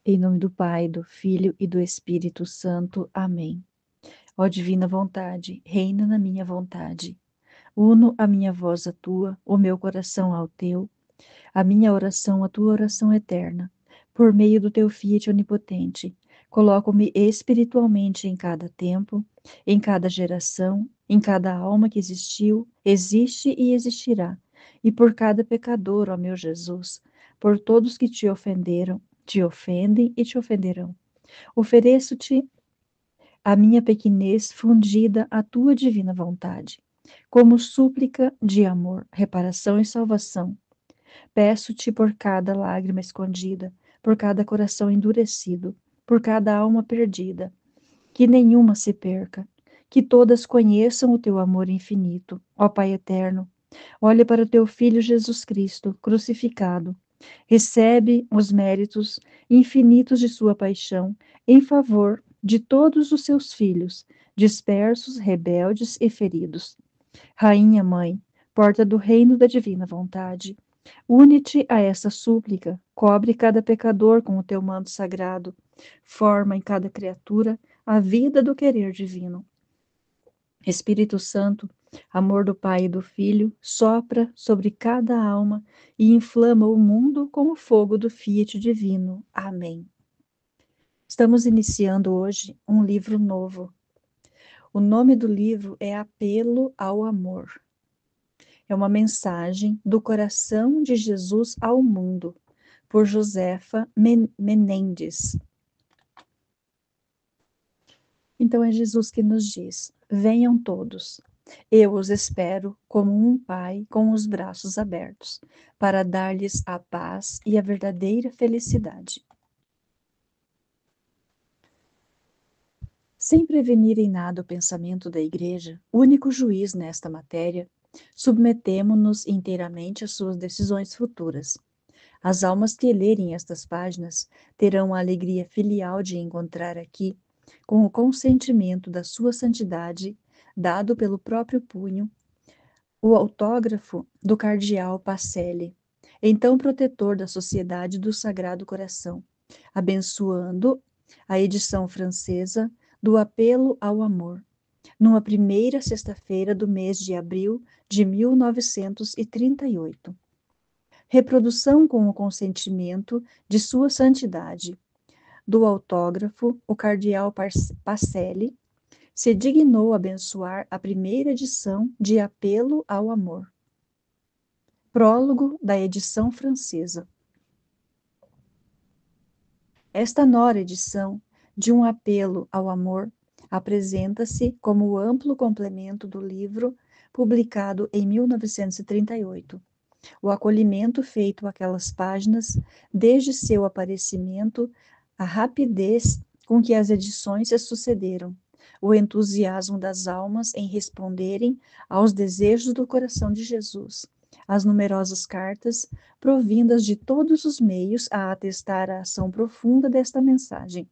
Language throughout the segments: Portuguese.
Em nome do Pai, do Filho e do Espírito Santo. Amém. Ó divina vontade, reina na minha vontade. Uno a minha voz à tua, o meu coração ao teu, a minha oração à tua oração eterna. Por meio do teu Fiat onipotente, coloco-me espiritualmente em cada tempo, em cada geração, em cada alma que existiu, existe e existirá, e por cada pecador, ó meu Jesus, por todos que te ofenderam, te ofendem e te ofenderão. Ofereço-te a minha pequenez fundida à tua divina vontade, como súplica de amor, reparação e salvação. Peço-te por cada lágrima escondida, por cada coração endurecido, por cada alma perdida, que nenhuma se perca, que todas conheçam o teu amor infinito. Ó Pai eterno, olha para o teu Filho Jesus Cristo, crucificado. Recebe os méritos infinitos de sua paixão em favor de todos os seus filhos, dispersos, rebeldes e feridos. Rainha Mãe, porta do reino da divina vontade, une-te a essa súplica, cobre cada pecador com o teu manto sagrado, forma em cada criatura a vida do querer divino. Espírito Santo, amor do Pai e do Filho, sopra sobre cada alma e inflama o mundo com o fogo do Fiat divino. Amém. Estamos iniciando hoje um livro novo. O nome do livro é Apelo ao Amor. É uma mensagem do coração de Jesus ao mundo, por Josefa Menendez. Então é Jesus que nos diz: venham todos. Eu os espero como um pai com os braços abertos, para dar-lhes a paz e a verdadeira felicidade. Sem prevenir em nada o pensamento da Igreja, único juiz nesta matéria, submetemo-nos inteiramente às suas decisões futuras. As almas que lerem estas páginas terão a alegria filial de encontrar aqui, com o consentimento da sua santidade, dado pelo próprio punho, o autógrafo do cardeal Pacelli, então protetor da Sociedade do Sagrado Coração, abençoando a edição francesa do Apelo ao Amor, numa primeira sexta-feira do mês de abril de 1938. Reprodução com o consentimento de Sua Santidade. Do autógrafo, o cardeal Pacelli se dignou abençoar a primeira edição de Apelo ao Amor. Prólogo da edição francesa. Esta nova edição de um apelo ao amor apresenta-se como o amplo complemento do livro publicado em 1938. O acolhimento feito àquelas páginas, desde seu aparecimento, a rapidez com que as edições se sucederam, o entusiasmo das almas em responderem aos desejos do coração de Jesus, as numerosas cartas provindas de todos os meios a atestar a ação profunda desta mensagem,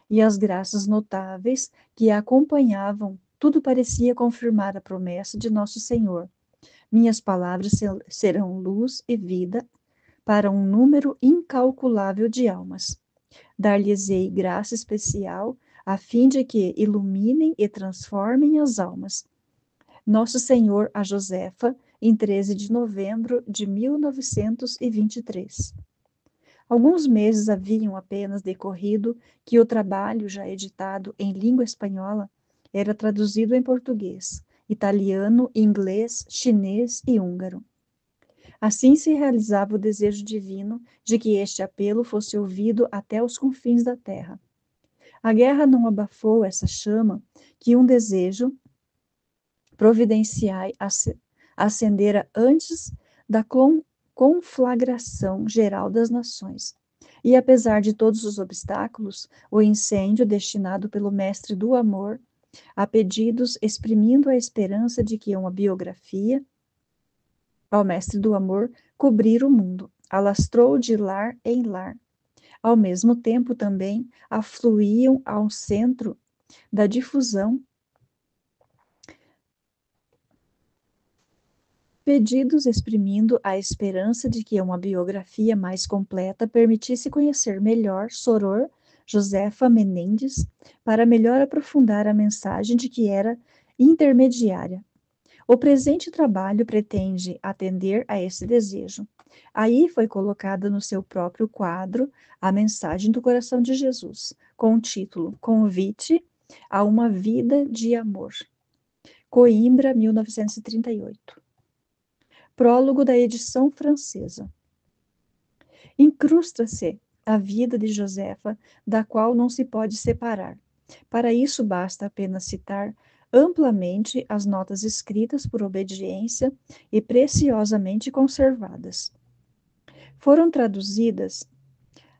e as graças notáveis que a acompanhavam, tudo parecia confirmar a promessa de nosso Senhor. Minhas palavras serão luz e vida para um número incalculável de almas. Dar-lhes-ei graça especial, a fim de que iluminem e transformem as almas. Nosso Senhor a Josefa, em 13 de novembro de 1923. Alguns meses haviam apenas decorrido que o trabalho, já editado em língua espanhola, era traduzido em português, italiano, inglês, chinês e húngaro. Assim se realizava o desejo divino de que este apelo fosse ouvido até os confins da terra. A guerra não abafou essa chama que um desejo providencial acendera antes da conflagração geral das nações. E apesar de todos os obstáculos, o incêndio destinado pelo mestre do amor a pedidos exprimindo a esperança de que uma biografia ao mestre do amor cobrir o mundo, alastrou de lar em lar. Ao mesmo tempo também afluíam ao centro da difusão Pedidos exprimindo a esperança de que uma biografia mais completa permitisse conhecer melhor Soror Josefa Menendez, para melhor aprofundar a mensagem de que era intermediária. O presente trabalho pretende atender a esse desejo. Aí foi colocada no seu próprio quadro a mensagem do coração de Jesus, com o título Convite a uma Vida de Amor. Coimbra, 1938. Prólogo da edição francesa. Incrusta-se a vida de Josefa, da qual não se pode separar. Para isso basta apenas citar amplamente as notas escritas por obediência e preciosamente conservadas. Foram traduzidas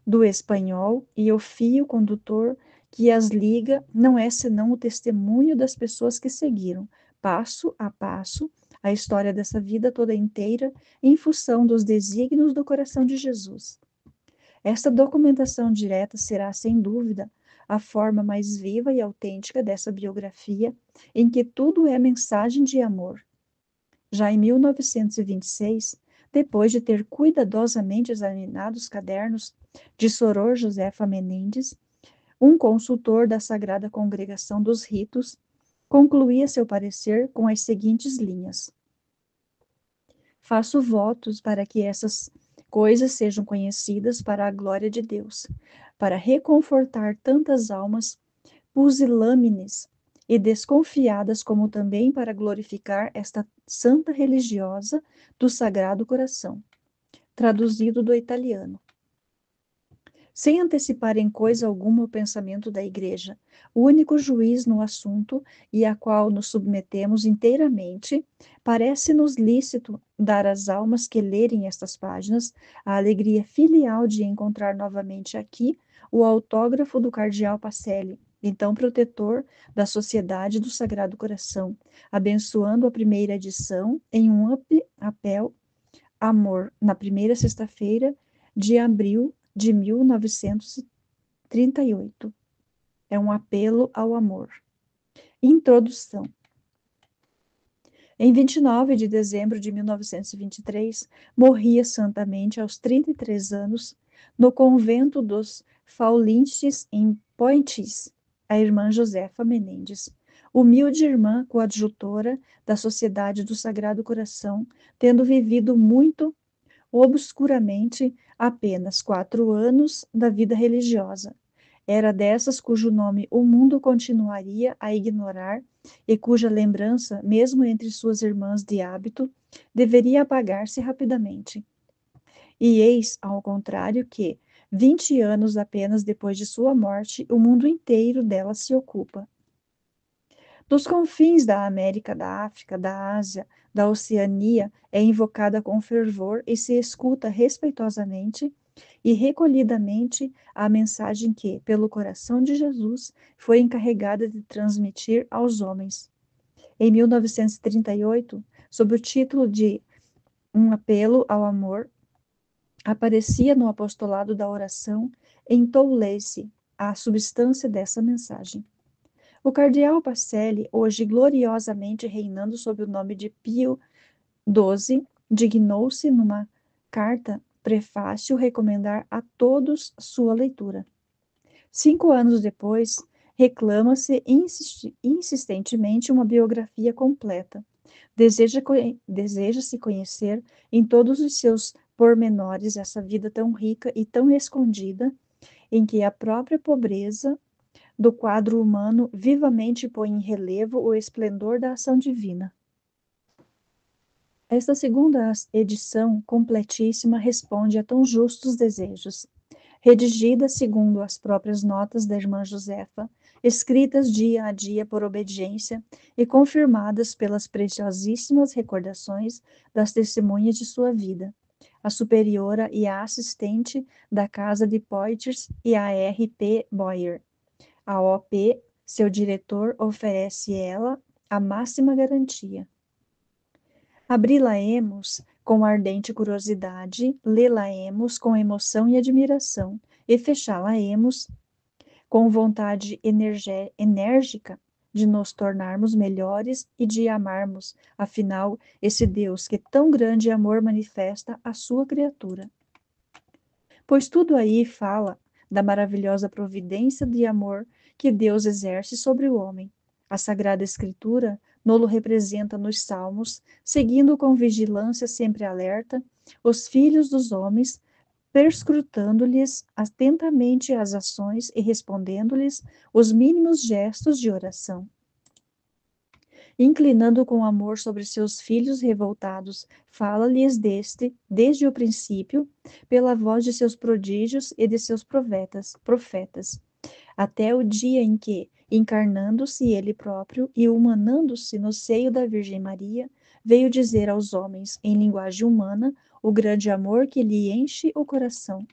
do espanhol e o fio condutor que as liga não é senão o testemunho das pessoas que seguiram, passo a passo, a história dessa vida toda inteira em função dos desígnios do coração de Jesus. Esta documentação direta será, sem dúvida, a forma mais viva e autêntica dessa biografia, em que tudo é mensagem de amor. Já em 1926, depois de ter cuidadosamente examinado os cadernos de Soror Josefa Menendez, um consultor da Sagrada Congregação dos Ritos, concluía seu parecer com as seguintes linhas: faço votos para que essas coisas sejam conhecidas para a glória de Deus, para reconfortar tantas almas pusilâmines e desconfiadas, como também para glorificar esta santa religiosa do Sagrado Coração. Traduzido do italiano. Sem antecipar em coisa alguma o pensamento da Igreja, o único juiz no assunto e a qual nos submetemos inteiramente, parece-nos lícito dar às almas que lerem estas páginas a alegria filial de encontrar novamente aqui o autógrafo do cardeal Pacelli, então protetor da Sociedade do Sagrado Coração, abençoando a primeira edição em um apel amor na primeira sexta-feira de abril de 1938. É um apelo ao amor. Introdução. Em 29 de dezembro de 1923, morria santamente aos 33 anos, no convento dos Faulinches, em Poitiers, a irmã Josefa Menendez, humilde irmã coadjutora da Sociedade do Sagrado Coração, tendo vivido muito obscuramente apenas 4 anos da vida religiosa. Era dessas cujo nome o mundo continuaria a ignorar e cuja lembrança, mesmo entre suas irmãs de hábito, deveria apagar-se rapidamente. E eis, ao contrário, que, 20 anos apenas depois de sua morte, o mundo inteiro dela se ocupa. Dos confins da América, da África, da Ásia, da Oceania, é invocada com fervor e se escuta respeitosamente e recolhidamente a mensagem que, pelo coração de Jesus, foi encarregada de transmitir aos homens. Em 1938, sob o título de Um Apelo ao Amor, aparecia no apostolado da oração em Toulesse a substância dessa mensagem. O cardeal Pacelli, hoje gloriosamente reinando sob o nome de Pio XII, dignou-se numa carta prefácio recomendar a todos sua leitura. 5 anos depois, reclama-se insistentemente uma biografia completa. Deseja-se conhecer em todos os seus pormenores essa vida tão rica e tão escondida, em que a própria pobreza do quadro humano vivamente põe em relevo o esplendor da ação divina. Esta segunda edição, completíssima, responde a tão justos desejos. Redigida segundo as próprias notas da irmã Josefa, escritas dia a dia por obediência e confirmadas pelas preciosíssimas recordações das testemunhas de sua vida, a superiora e a assistente da casa de Poitiers e a R.P. Boyer. A OP, seu diretor, oferece ela a máxima garantia. Abri-la-emos com ardente curiosidade, lê-la-emos com emoção e admiração, e fechá-la-emos com vontade enérgica de nos tornarmos melhores e de amarmos, afinal, esse Deus que tão grande amor manifesta à sua criatura. Pois tudo aí fala da maravilhosa providência de amor que Deus exerce sobre o homem. A Sagrada Escritura nolo representa nos Salmos, seguindo com vigilância sempre alerta os filhos dos homens, perscrutando-lhes atentamente as ações e respondendo-lhes os mínimos gestos de oração. Inclinando com amor sobre seus filhos revoltados, fala-lhes desde o princípio, pela voz de seus prodígios e de seus profetas, até o dia em que, encarnando-se ele próprio e humanando-se no seio da Virgem Maria, veio dizer aos homens, em linguagem humana, o grande amor que lhe enche o coração.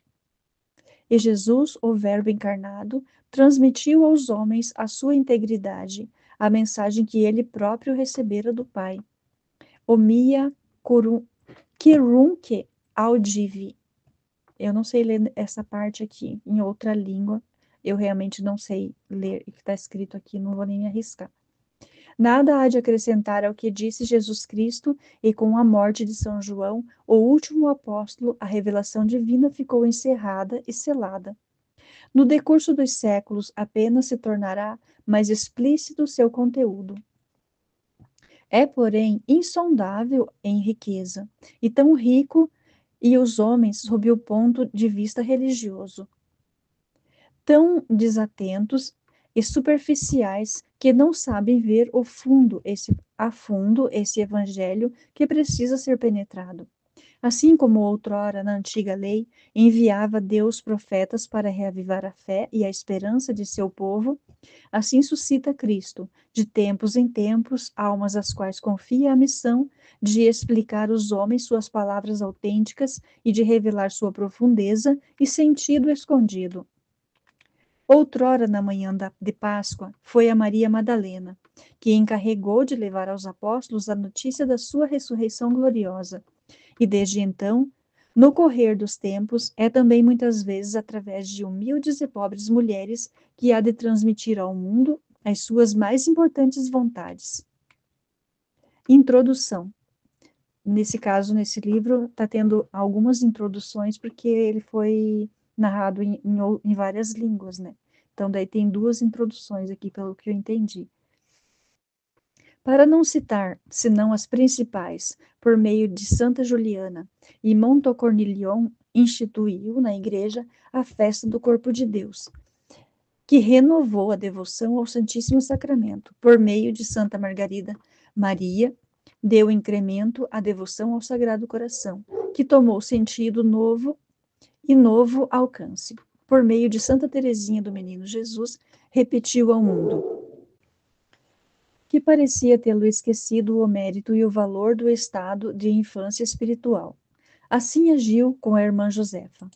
E Jesus, o Verbo encarnado, transmitiu aos homens a sua integridade, a mensagem que ele próprio recebera do Pai. Omnia querunque audivi. Eu não sei ler essa parte aqui em outra língua. Eu realmente não sei ler o que está escrito aqui, não vou nem me arriscar. Nada há de acrescentar ao que disse Jesus Cristo, e com a morte de São João, o último apóstolo, a revelação divina ficou encerrada e selada. No decurso dos séculos, apenas se tornará mais explícito seu conteúdo. É, porém, insondável em riqueza, e tão rico e os homens, sob o ponto de vista religioso, tão desatentos e superficiais que não sabem ver a fundo esse evangelho que precisa ser penetrado. Assim como outrora na antiga lei enviava Deus profetas para reavivar a fé e a esperança de seu povo, assim suscita Cristo, de tempos em tempos, almas às quais confia a missão de explicar aos homens suas palavras autênticas e de revelar sua profundeza e sentido escondido. Outrora, na manhã de Páscoa, foi a Maria Madalena, que encarregou de levar aos apóstolos a notícia da sua ressurreição gloriosa. E desde então, no correr dos tempos, é também muitas vezes através de humildes e pobres mulheres que há de transmitir ao mundo as suas mais importantes vontades. Introdução. Nesse caso, nesse livro, está tendo algumas introduções, porque ele foi narrado em várias línguas, né? Então, daí tem duas introduções aqui, pelo que eu entendi. Para não citar, senão as principais, por meio de Santa Juliana e Montocornilion instituiu na Igreja a festa do Corpo de Deus, que renovou a devoção ao Santíssimo Sacramento. Por meio de Santa Margarida Maria, deu incremento à devoção ao Sagrado Coração, que tomou sentido novo e novo alcance. Por meio de Santa Teresinha do Menino Jesus, repetiu ao mundo que parecia tê-lo esquecido o mérito e o valor do estado de infância espiritual. Assim agiu com a irmã Josefa.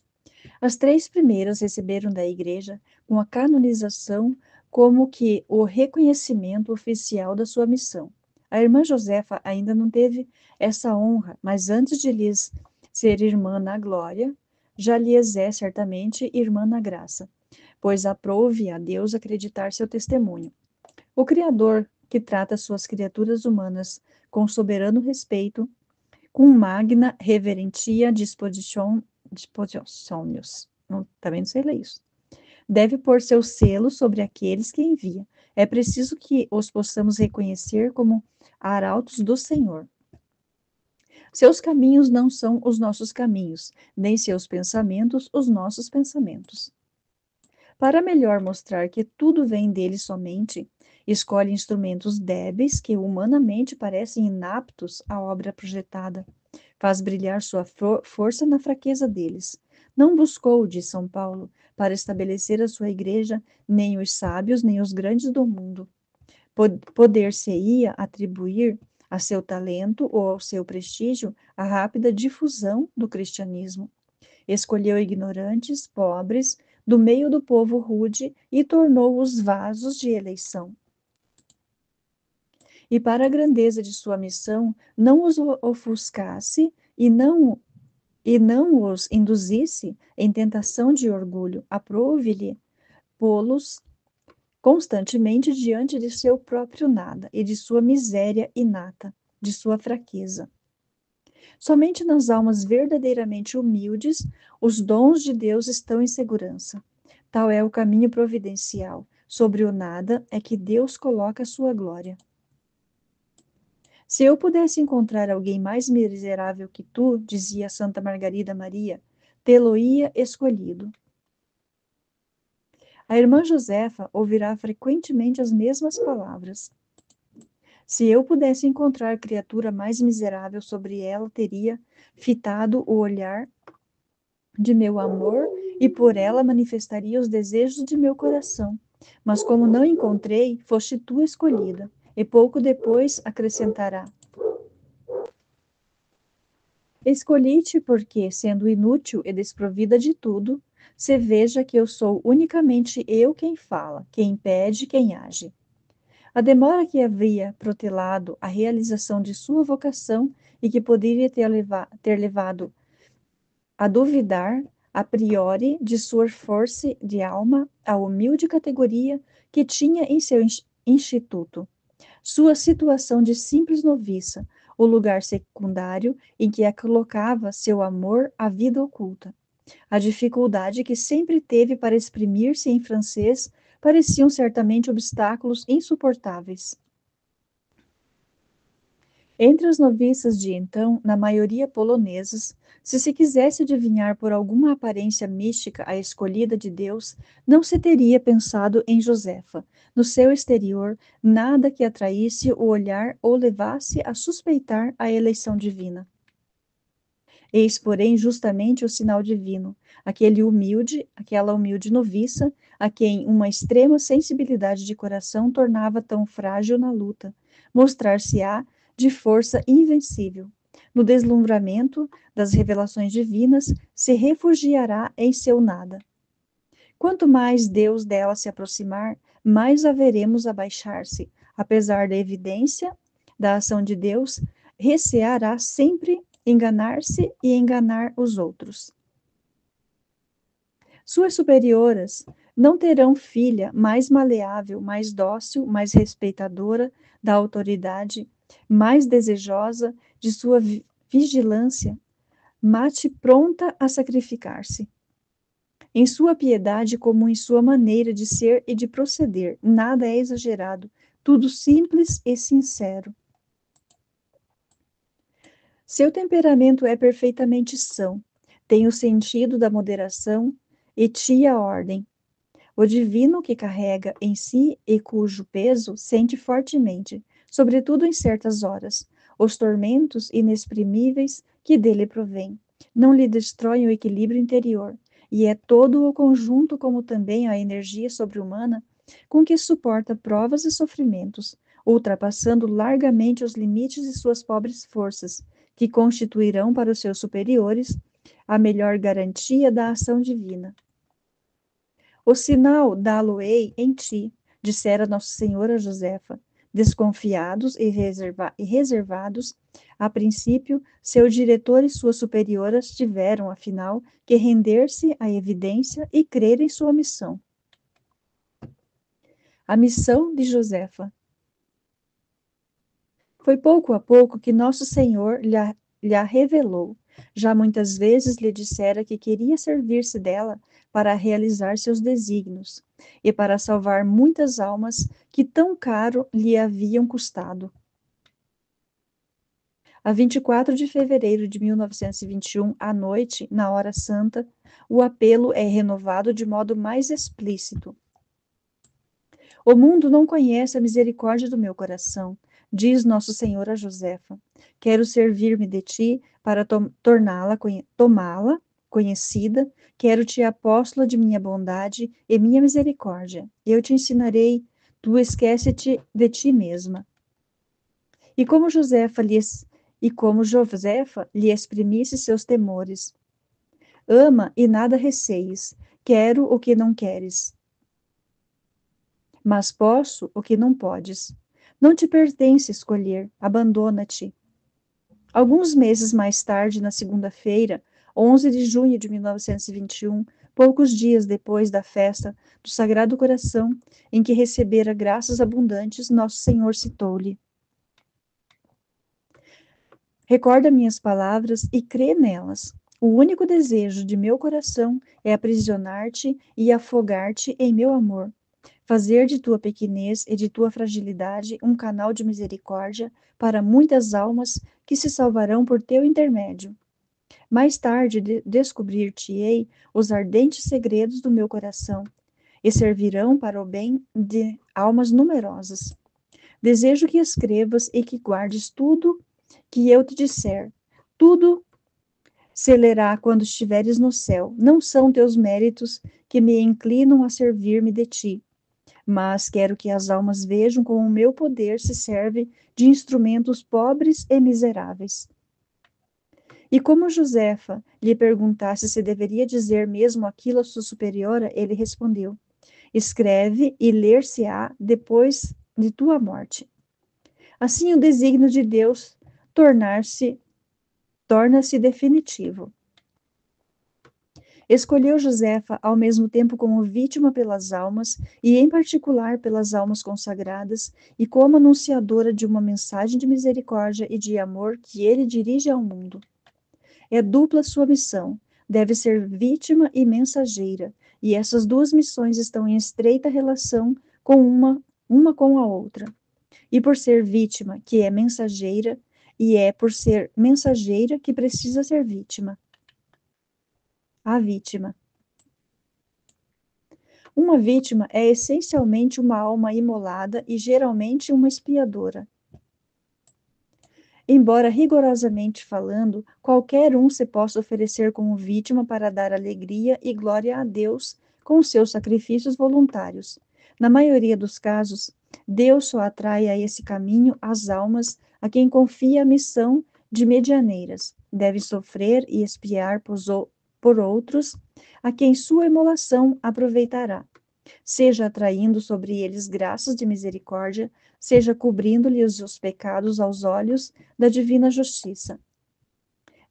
As três primeiras receberam da Igreja, com a canonização, como que o reconhecimento oficial da sua missão. A irmã Josefa ainda não teve essa honra, mas antes de lhes ser irmã na glória, já lhes é certamente irmã na graça, pois aprove a Deus acreditar seu testemunho. O Criador, que trata suas criaturas humanas com soberano respeito, com magna reverentia dispositiones. Também não sei ler isso. Deve pôr seu selo sobre aqueles que envia. É preciso que os possamos reconhecer como arautos do Senhor. Seus caminhos não são os nossos caminhos, nem seus pensamentos os nossos pensamentos. Para melhor mostrar que tudo vem dele somente, escolhe instrumentos débeis que humanamente parecem inaptos à obra projetada. Faz brilhar sua força na fraqueza deles. Não buscou, diz São Paulo, para estabelecer a sua igreja, nem os sábios, nem os grandes do mundo. Poder-se-ia atribuir a seu talento ou ao seu prestígio a rápida difusão do cristianismo. Escolheu ignorantes, pobres, do meio do povo rude e tornou-os vasos de eleição. E para a grandeza de sua missão, não os ofuscasse e não os induzisse em tentação de orgulho. Aprove-lhe pô-los constantemente diante de seu próprio nada e de sua miséria inata, de sua fraqueza. Somente nas almas verdadeiramente humildes, os dons de Deus estão em segurança. Tal é o caminho providencial. Sobre o nada é que Deus coloca a sua glória. Se eu pudesse encontrar alguém mais miserável que tu, dizia Santa Margarida Maria, tê-lo-ia escolhido. A irmã Josefa ouvirá frequentemente as mesmas palavras. Se eu pudesse encontrar criatura mais miserável, sobre ela teria fitado o olhar de meu amor e por ela manifestaria os desejos de meu coração. Mas como não encontrei, foste tu escolhida. E pouco depois acrescentará: escolhi-te porque, sendo inútil e desprovida de tudo, se veja que eu sou unicamente eu quem fala, quem pede, quem age. A demora que havia protelado a realização de sua vocação e que poderia ter levado a duvidar, a priori, de sua força de alma, a humilde categoria que tinha em seu instituto, sua situação de simples noviça, o lugar secundário em que a colocava seu amor à vida oculta. A dificuldade que sempre teve para exprimir-se em francês pareciam certamente obstáculos insuportáveis. Entre as noviças de então, na maioria polonesas, se quisesse adivinhar por alguma aparência mística a escolhida de Deus, não se teria pensado em Josefa. No seu exterior, nada que atraísse o olhar ou levasse a suspeitar a eleição divina. Eis, porém, justamente o sinal divino, aquela humilde noviça, a quem uma extrema sensibilidade de coração tornava tão frágil na luta, mostrar-se-á de força invencível. No deslumbramento das revelações divinas, se refugiará em seu nada. Quanto mais Deus dela se aproximar, mais a veremos abaixar-se. Apesar da evidência da ação de Deus, receará sempre enganar-se e enganar os outros. Suas superioras não terão filha mais maleável, mais dócil, mais respeitadora da autoridade, mais desejosa de sua vigilância, mate pronta a sacrificar-se. Em sua piedade, como em sua maneira de ser e de proceder, nada é exagerado, tudo simples e sincero. Seu temperamento é perfeitamente são, tem o sentido da moderação e tia ordem. O divino que carrega em si e cujo peso sente fortemente, sobretudo em certas horas, os tormentos inexprimíveis que dele provêm. Não lhe destroem o equilíbrio interior, e é todo o conjunto, como também a energia sobre-humana, com que suporta provas e sofrimentos, ultrapassando largamente os limites de suas pobres forças, que constituirão para os seus superiores a melhor garantia da ação divina. O sinal dá-lo-ei em ti, dissera Nossa Senhora Josefa. Desconfiados e reservados, a princípio, seu diretor e suas superioras tiveram, afinal, que render-se à evidência e crer em sua missão. A missão de Josefa. Foi pouco a pouco que Nosso Senhor lhe revelou. Já muitas vezes lhe dissera que queria servir-se dela para realizar seus desígnios e para salvar muitas almas que tão caro lhe haviam custado. A 24 de fevereiro de 1921, à noite, na hora santa, o apelo é renovado de modo mais explícito. O mundo não conhece a misericórdia do meu coração, diz Nosso Senhor a Josefa. Quero servir-me de ti para tomá-la conhecida, quero-te apóstola de minha bondade e minha misericórdia. Eu te ensinarei, tu esquece-te de ti mesma. E como Josefa lhe exprimisse seus temores. Ama e nada receis, quero o que não queres. Mas posso o que não podes. Não te pertence escolher, abandona-te. Alguns meses mais tarde, na segunda-feira, 11 de junho de 1921, Poucos dias depois da festa do Sagrado Coração, em que recebera graças abundantes, Nosso Senhor citou-lhe: recorda minhas palavras e crê nelas. O único desejo de meu coração é aprisionar-te e afogar-te em meu amor, fazer de tua pequenez e de tua fragilidade um canal de misericórdia para muitas almas que se salvarão por teu intermédio. Mais tarde descobrir-te-ei os ardentes segredos do meu coração e servirão para o bem de almas numerosas. Desejo que escrevas e que guardes tudo que eu te disser. Tudo se lerá quando estiveres no céu. Não são teus méritos que me inclinam a servir-me de ti, mas quero que as almas vejam como o meu poder se serve de instrumentos pobres e miseráveis. E como Josefa lhe perguntasse se deveria dizer mesmo aquilo à sua superiora, ele respondeu: escreve e ler-se-á depois de tua morte. Assim, o desígnio de Deus torna-se definitivo. Escolheu Josefa ao mesmo tempo como vítima pelas almas, e em particular pelas almas consagradas, e como anunciadora de uma mensagem de misericórdia e de amor que ele dirige ao mundo. É dupla sua missão, deve ser vítima e mensageira, e essas duas missões estão em estreita relação com uma com a outra. E por ser vítima, que é mensageira, e é por ser mensageira que precisa ser vítima. A vítima. Uma vítima é essencialmente uma alma imolada e geralmente uma expiadora. Embora rigorosamente falando, qualquer um se possa oferecer como vítima para dar alegria e glória a Deus com seus sacrifícios voluntários. Na maioria dos casos, Deus só atrai a esse caminho as almas a quem confia a missão de medianeiras. Devem sofrer e expiar por outros, a quem sua imolação aproveitará, seja atraindo sobre eles graças de misericórdia, seja cobrindo-lhes os pecados aos olhos da divina justiça.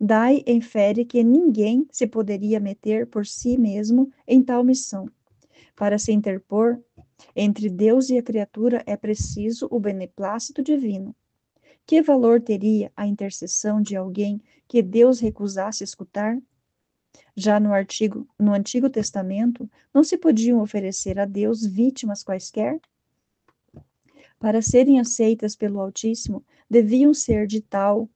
Dai infere que ninguém se poderia meter por si mesmo em tal missão. Para se interpor entre Deus e a criatura é preciso o beneplácito divino. Que valor teria a intercessão de alguém que Deus recusasse escutar? Já no Antigo Testamento, não se podiam oferecer a Deus vítimas quaisquer? Para serem aceitas pelo Altíssimo, deviam ser de tal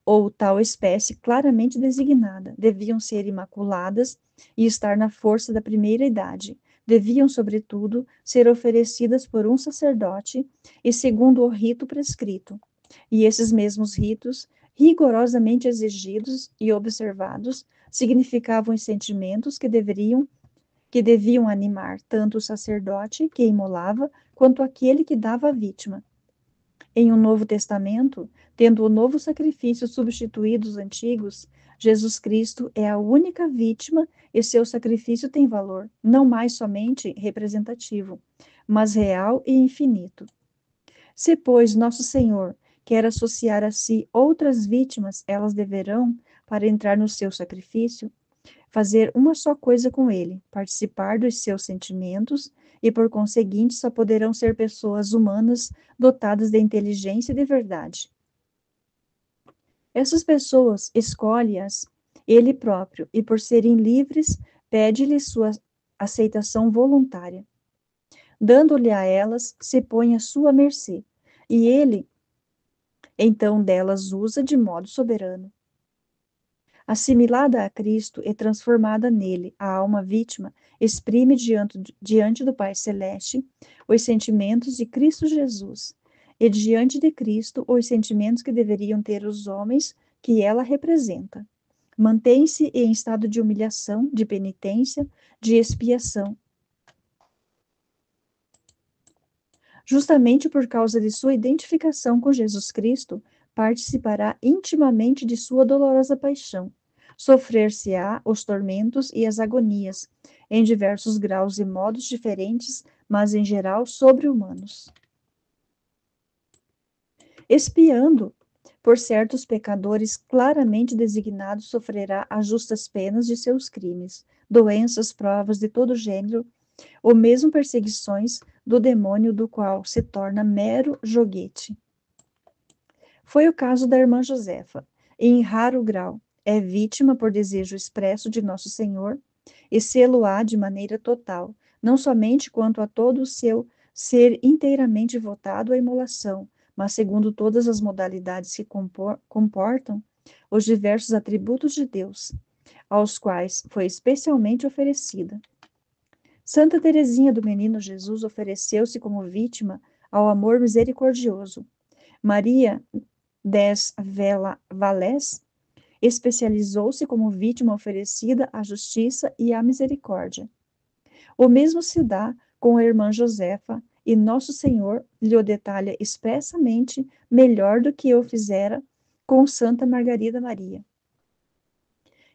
ou tal espécie claramente designada, deviam ser imaculadas e estar na força da primeira idade, deviam, sobretudo, ser oferecidas por um sacerdote e segundo o rito prescrito. E esses mesmos ritos, rigorosamente exigidos e observados, significavam os sentimentos que deviam animar tanto o sacerdote que imolava, quanto aquele que dava a vítima. Em um Novo Testamento, tendo o novo sacrifício substituído os antigos, Jesus Cristo é a única vítima e seu sacrifício tem valor, não mais somente representativo, mas real e infinito. Se, pois, Nosso Senhor quer associar a si outras vítimas, elas deverão, para entrar no seu sacrifício, fazer uma só coisa com ele, participar dos seus sentimentos, e por conseguinte só poderão ser pessoas humanas dotadas de inteligência e de verdade. Essas pessoas escolhe-as ele próprio, e por serem livres, pede-lhes sua aceitação voluntária. Dando-lhe a elas, se põe à sua mercê, e ele, então, delas usa de modo soberano. Assimilada a Cristo e transformada nele, a alma vítima exprime diante do Pai Celeste os sentimentos de Cristo Jesus, e diante de Cristo os sentimentos que deveriam ter os homens que ela representa. Mantém-se em estado de humilhação, de penitência, de expiação. Justamente por causa de sua identificação com Jesus Cristo, participará intimamente de sua dolorosa paixão. Sofrer-se-á os tormentos e as agonias, em diversos graus e modos diferentes, mas em geral sobre-humanos. Expiando, Por certos pecadores claramente designados sofrerá as justas penas de seus crimes, doenças, provas de todo gênero, ou mesmo perseguições do demônio do qual se torna mero joguete. Foi o caso da irmã Josefa. Em raro grau, é vítima por desejo expresso de Nosso Senhor, e sê-lo-á de maneira total, não somente quanto a todo o seu ser inteiramente votado à imolação, mas segundo todas as modalidades que comportam os diversos atributos de Deus, aos quais foi especialmente oferecida. Santa Teresinha do Menino Jesus ofereceu-se como vítima ao amor misericordioso. Maria des Valés especializou-se como vítima oferecida à justiça e à misericórdia. O mesmo se dá com a irmã Josefa, e Nosso Senhor lhe o detalha expressamente melhor do que eu fizera com Santa Margarida Maria.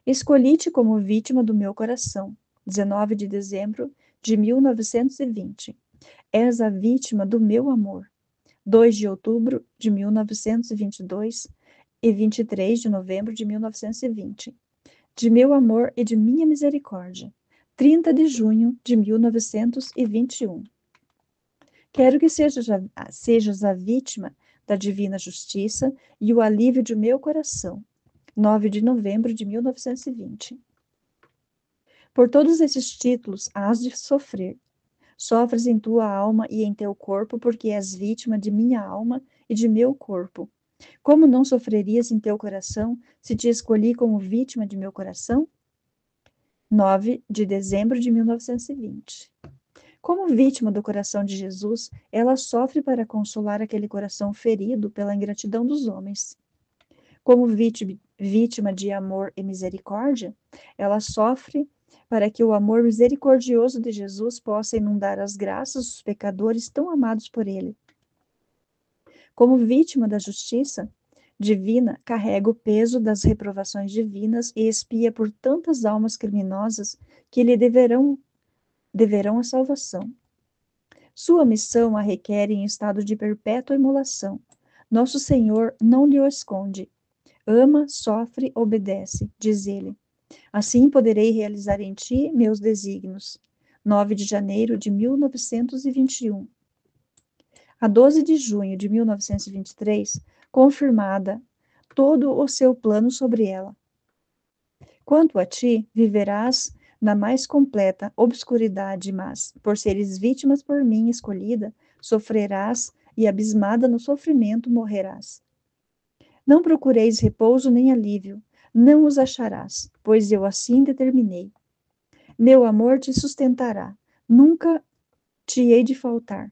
Escolhi-te como vítima do meu coração. 19 de dezembro de 1920. És a vítima do meu amor. 2 de outubro de 1922 e 23 de novembro de 1920. De meu amor e de minha misericórdia. 30 de junho de 1921. Quero que sejas a vítima da divina justiça e o alívio de meu coração. 9 de novembro de 1920. Por todos esses títulos hás de sofrer. Sofres em tua alma e em teu corpo, porque és vítima de minha alma e de meu corpo. Como não sofrerias em teu coração, se te escolhi como vítima de meu coração? 9 de dezembro de 1920. Como vítima do coração de Jesus, ela sofre para consolar aquele coração ferido pela ingratidão dos homens. Como vítima de amor e misericórdia, ela sofre para que o amor misericordioso de Jesus possa inundar as graças dos pecadores tão amados por ele. Como vítima da justiça divina, carrega o peso das reprovações divinas e expia por tantas almas criminosas que lhe deverão a salvação. Sua missão a requer em estado de perpétua imolação. Nosso Senhor não lhe o esconde. Ama, sofre, obedece, diz ele. Assim poderei realizar em ti meus desígnios. 9 de janeiro de 1921. A 12 de junho de 1923, confirmada todo o seu plano sobre ela. Quanto a ti, viverás na mais completa obscuridade, mas, por seres vítimas por mim escolhida, sofrerás e, abismada no sofrimento, morrerás. Não procureis repouso nem alívio, não os acharás, pois eu assim determinei. Meu amor te sustentará, nunca te hei de faltar.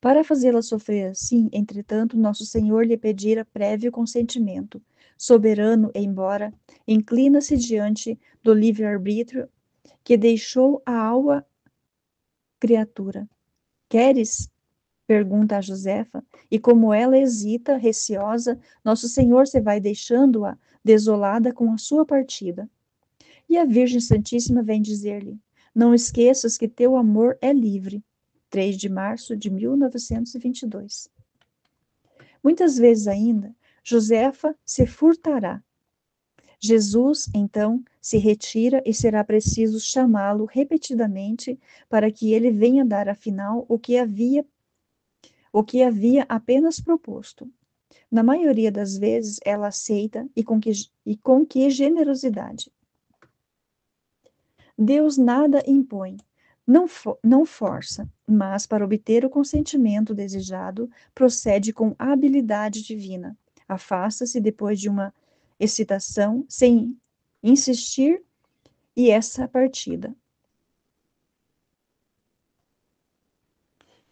Para fazê-la sofrer assim, entretanto, Nosso Senhor lhe pedira prévio consentimento. Soberano, embora, inclina-se diante do livre-arbítrio que deixou a alma criatura. Queres? Pergunta a Josefa, e como ela hesita, receosa, Nosso Senhor se vai deixando-a desolada com a sua partida. E a Virgem Santíssima vem dizer-lhe: não esqueças que teu amor é livre. 3 de março de 1922. Muitas vezes ainda, Josefa se furtará. Jesus, então, se retira e será preciso chamá-lo repetidamente para que ele venha dar afinal o que havia apenas proposto. Na maioria das vezes, ela aceita e com que generosidade. Deus nada impõe, não força, mas para obter o consentimento desejado, procede com habilidade divina. Afasta-se depois de uma excitação, sem insistir, e essa partida,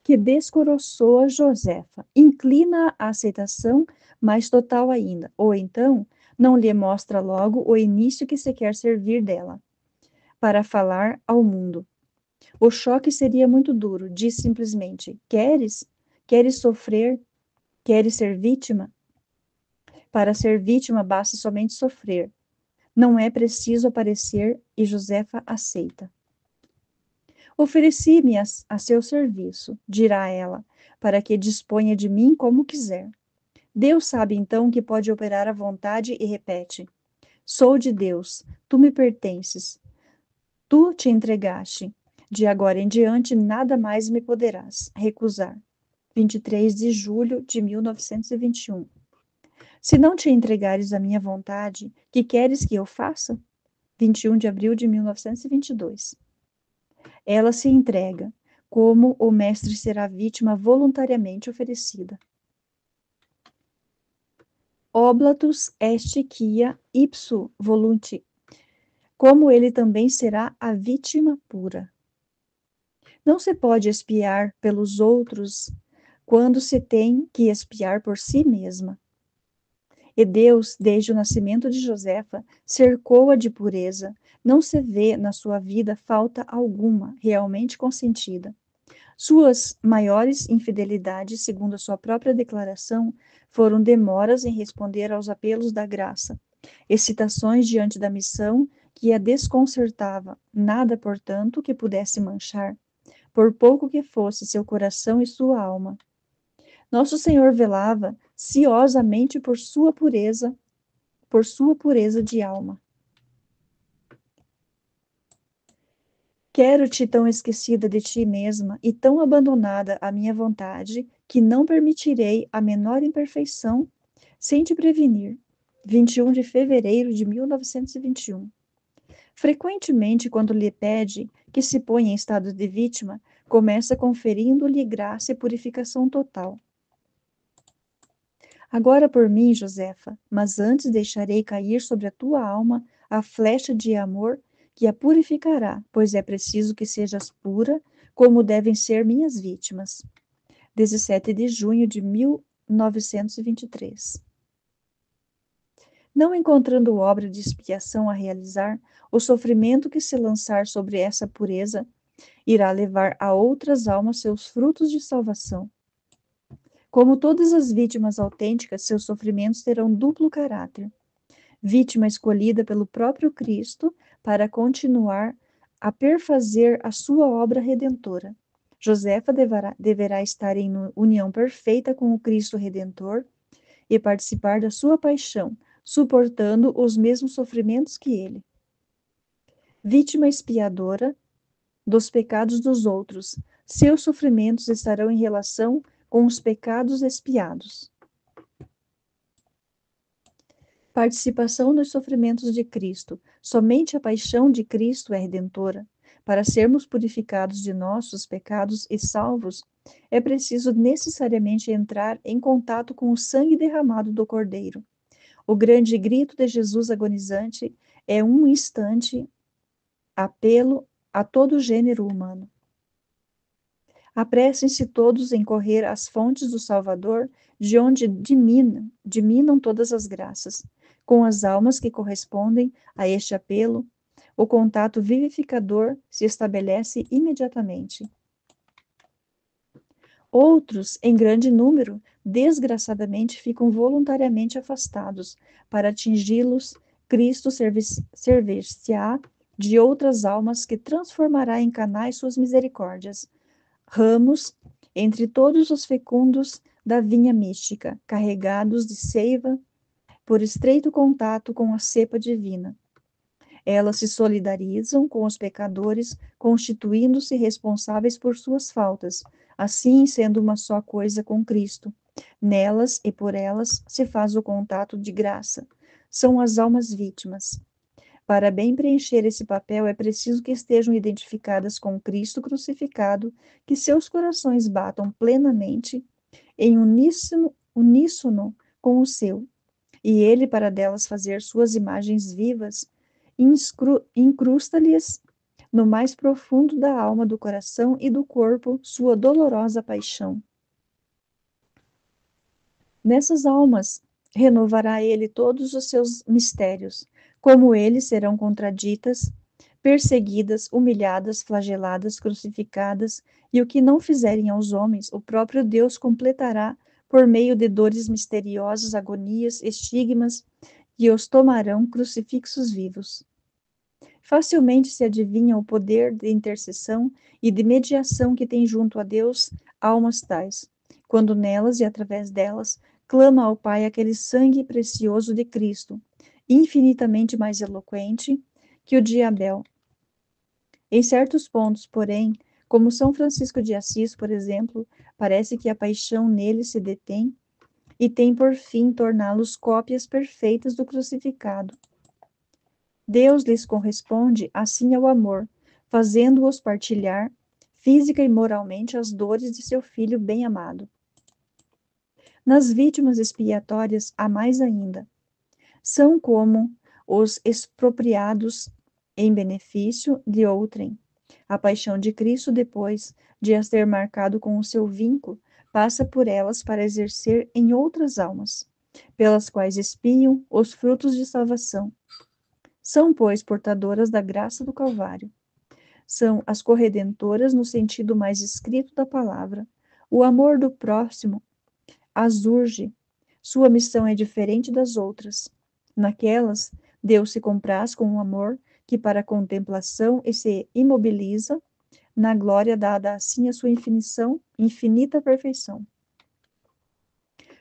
que descoroçoa Josefa, inclina a aceitação mais total ainda, ou então não lhe mostra logo o início que se quer servir dela, para falar ao mundo. O choque seria muito duro, diz simplesmente: queres? Queres sofrer? Queres ser vítima? Para ser vítima basta somente sofrer. Não é preciso aparecer, e Josefa aceita. Ofereci-me a seu serviço, dirá ela, para que disponha de mim como quiser. Deus sabe então que pode operar à vontade e repete: Sou de Deus, tu me pertences, tu te entregaste. De agora em diante nada mais me poderás recusar. 23 de julho de 1921. Se não te entregares à minha vontade, que queres que eu faça? 21 de abril de 1922. Ela se entrega, como o mestre será vítima voluntariamente oferecida. Oblatus est quia ipso volunti, como ele também será a vítima pura. Não se pode expiar pelos outros quando se tem que expiar por si mesma. E Deus, desde o nascimento de Josefa, cercou-a de pureza. Não se vê na sua vida falta alguma realmente consentida. Suas maiores infidelidades, segundo a sua própria declaração, foram demoras em responder aos apelos da graça, excitações diante da missão que a desconcertava, nada, portanto, que pudesse manchar, por pouco que fosse seu coração e sua alma. Nosso Senhor velava ciosamente por sua pureza de alma. Quero-te tão esquecida de ti mesma e tão abandonada à minha vontade, que não permitirei a menor imperfeição sem te prevenir. 21 de fevereiro de 1921. Frequentemente, quando lhe pede que se ponha em estado de vítima, começa conferindo-lhe graça e purificação total. Agora por mim, Josefa, mas antes deixarei cair sobre a tua alma a flecha de amor que a purificará, pois é preciso que sejas pura, como devem ser minhas vítimas. 17 de junho de 1923. Não encontrando obra de expiação a realizar, o sofrimento que se lançar sobre essa pureza irá levar a outras almas seus frutos de salvação. Como todas as vítimas autênticas, seus sofrimentos terão duplo caráter. Vítima escolhida pelo próprio Cristo para continuar a perfazer a sua obra redentora. Josefa deverá estar em união perfeita com o Cristo Redentor e participar da sua paixão, suportando os mesmos sofrimentos que ele. Vítima expiadora dos pecados dos outros, seus sofrimentos estarão em relação com os pecados expiados. Participação nos sofrimentos de Cristo. Somente a paixão de Cristo é redentora. Para sermos purificados de nossos pecados e salvos, é preciso necessariamente entrar em contato com o sangue derramado do Cordeiro. O grande grito de Jesus agonizante é um instante apelo a todo o gênero humano. Apressem-se todos em correr às fontes do Salvador, de onde diminam todas as graças. Com as almas que correspondem a este apelo, o contato vivificador se estabelece imediatamente. Outros, em grande número, desgraçadamente ficam voluntariamente afastados. Para atingi-los, Cristo servir-se-á de outras almas que transformará em canais suas misericórdias. Ramos entre todos os fecundos da vinha mística, carregados de seiva por estreito contato com a cepa divina. Elas se solidarizam com os pecadores, constituindo-se responsáveis por suas faltas, assim sendo uma só coisa com Cristo. Nelas e por elas se faz o contato de graça. São as almas vítimas. Para bem preencher esse papel, é preciso que estejam identificadas com Cristo crucificado, que seus corações batam plenamente em uníssono com o seu, e ele, para delas fazer suas imagens vivas, incrusta-lhes no mais profundo da alma, do coração e do corpo sua dolorosa paixão. Nessas almas renovará ele todos os seus mistérios, como eles serão contraditas, perseguidas, humilhadas, flageladas, crucificadas, e o que não fizerem aos homens, o próprio Deus completará por meio de dores misteriosas, agonias, estigmas, que os tomarão crucifixos vivos. Facilmente se adivinha o poder de intercessão e de mediação que tem junto a Deus almas tais, quando nelas e através delas clama ao Pai aquele sangue precioso de Cristo, infinitamente mais eloquente que o de Abel. Em certos pontos, porém, como São Francisco de Assis, por exemplo, parece que a paixão nele se detém e tem por fim torná-los cópias perfeitas do crucificado. Deus lhes corresponde assim ao amor, fazendo-os partilhar, física e moralmente, as dores de seu filho bem-amado. Nas vítimas expiatórias há mais ainda. São como os expropriados em benefício de outrem. A paixão de Cristo, depois de as ter marcado com o seu vínculo, passa por elas para exercer em outras almas, pelas quais espiam os frutos de salvação. São, pois, portadoras da graça do Calvário. São as corredentoras no sentido mais estrito da palavra. O amor do próximo as urge. Sua missão é diferente das outras. Naquelas, Deus se compraz com um amor que para a contemplação e se imobiliza na glória dada assim à sua infinita perfeição.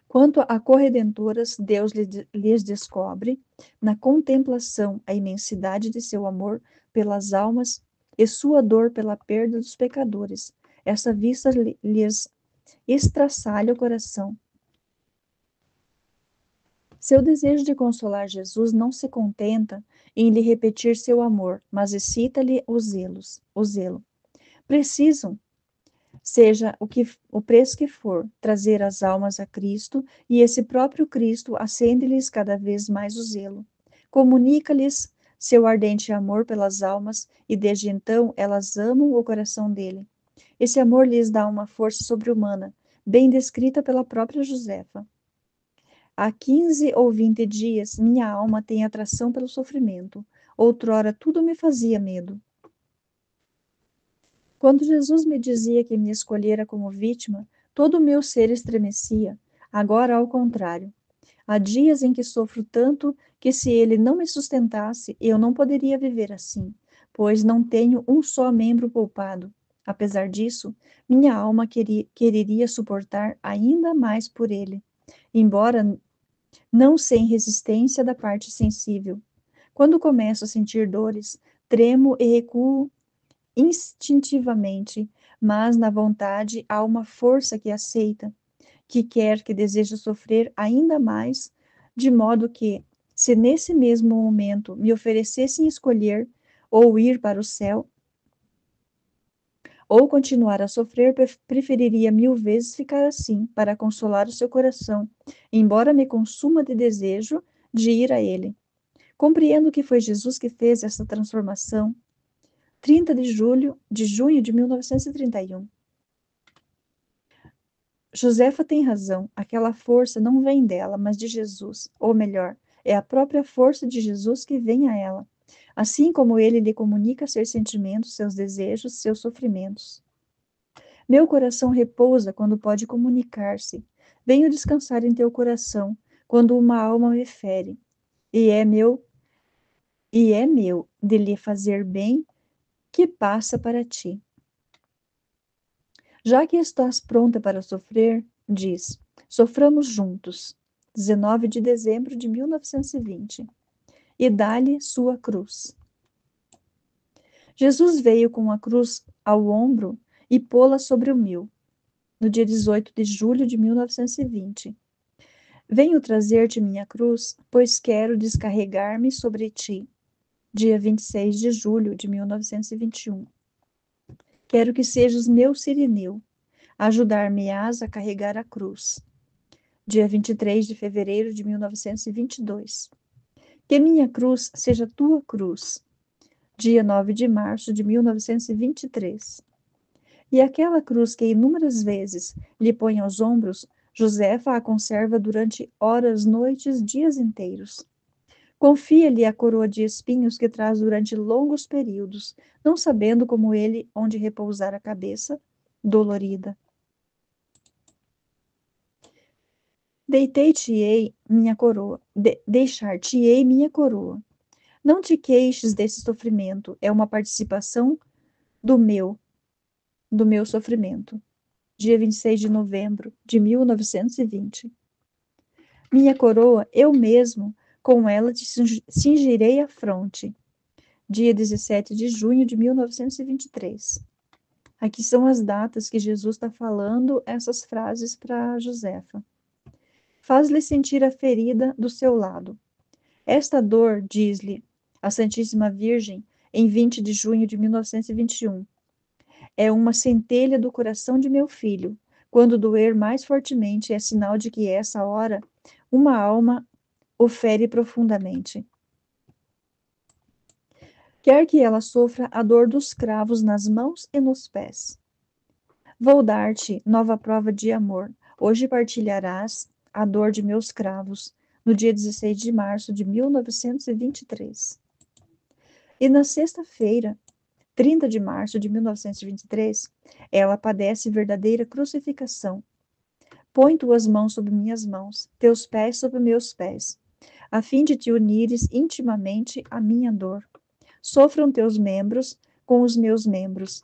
Quanto a corredentoras, Deus lhes descobre na contemplação a imensidade de seu amor pelas almas e sua dor pela perda dos pecadores. Essa vista lhes estraçalha o coração. Seu desejo de consolar Jesus não se contenta em lhe repetir seu amor, mas excita-lhe o zelo. Precisam, seja o preço que for, trazer as almas a Cristo, e esse próprio Cristo acende-lhes cada vez mais o zelo. Comunica-lhes seu ardente amor pelas almas, e desde então elas amam o coração dele. Esse amor lhes dá uma força sobre-humana, bem descrita pela própria Josefa. Há 15 ou 20 dias, minha alma tem atração pelo sofrimento. Outrora, tudo me fazia medo. Quando Jesus me dizia que me escolhera como vítima, todo o meu ser estremecia. Agora, ao contrário. Há dias em que sofro tanto que, se ele não me sustentasse, eu não poderia viver assim, pois não tenho um só membro poupado. Apesar disso, minha alma quereria suportar ainda mais por ele, embora não sem resistência da parte sensível. Quando começo a sentir dores, tremo e recuo instintivamente, mas na vontade há uma força que aceita, que quer, que deseja sofrer ainda mais, de modo que, se nesse mesmo momento me oferecessem escolher ou ir para o céu, ou continuar a sofrer, preferiria 1000 vezes ficar assim, para consolar o seu coração, embora me consuma de desejo de ir a ele. Compreendo que foi Jesus que fez essa transformação. 30 de junho de 1931. Josefa tem razão, aquela força não vem dela, mas de Jesus, ou melhor, é a própria força de Jesus que vem a ela, assim como ele lhe comunica seus sentimentos, seus desejos, seus sofrimentos. Meu coração repousa quando pode comunicar-se. Venho descansar em teu coração, quando uma alma me fere, e é meu de lhe fazer bem que passa para ti. Já que estás pronta para sofrer, diz, soframos juntos. 19 de dezembro de 1920. E dá-lhe sua cruz. Jesus veio com a cruz ao ombro e pô-la sobre o meu, no dia 18 de julho de 1920. Venho trazer-te minha cruz, pois quero descarregar-me sobre ti. Dia 26 de julho de 1921. Quero que sejas meu sirineu. Ajudar-me-ás a carregar a cruz. Dia 23 de fevereiro de 1922. Que minha cruz seja tua cruz. Dia 9 de março de 1923. E aquela cruz que inúmeras vezes lhe põe aos ombros, Josefa a conserva durante horas, noites, dias inteiros. Confia-lhe a coroa de espinhos que traz durante longos períodos, não sabendo como ele onde repousar a cabeça, dolorida. Deitei-te-ei minha coroa, deixar-te-ei minha coroa. Não te queixes desse sofrimento, é uma participação do meu sofrimento. Dia 26 de novembro de 1920. Minha coroa, eu mesmo, com ela te cingirei a fronte. Dia 17 de junho de 1923. Aqui são as datas que Jesus está falando essas frases para Josefa. Faz-lhe sentir a ferida do seu lado. Esta dor, diz-lhe a Santíssima Virgem, em 20 de junho de 1921, é uma centelha do coração de meu filho. Quando doer mais fortemente, é sinal de que essa hora uma alma o fere profundamente. Quer que ela sofra a dor dos cravos nas mãos e nos pés. Vou dar-te nova prova de amor. Hoje partilharás a dor de meus cravos, no dia 16 de março de 1923. E na sexta-feira, 30 de março de 1923, ela padece verdadeira crucificação. Põe tuas mãos sobre minhas mãos, teus pés sobre meus pés, a fim de te unires intimamente à minha dor. Sofram teus membros com os meus membros.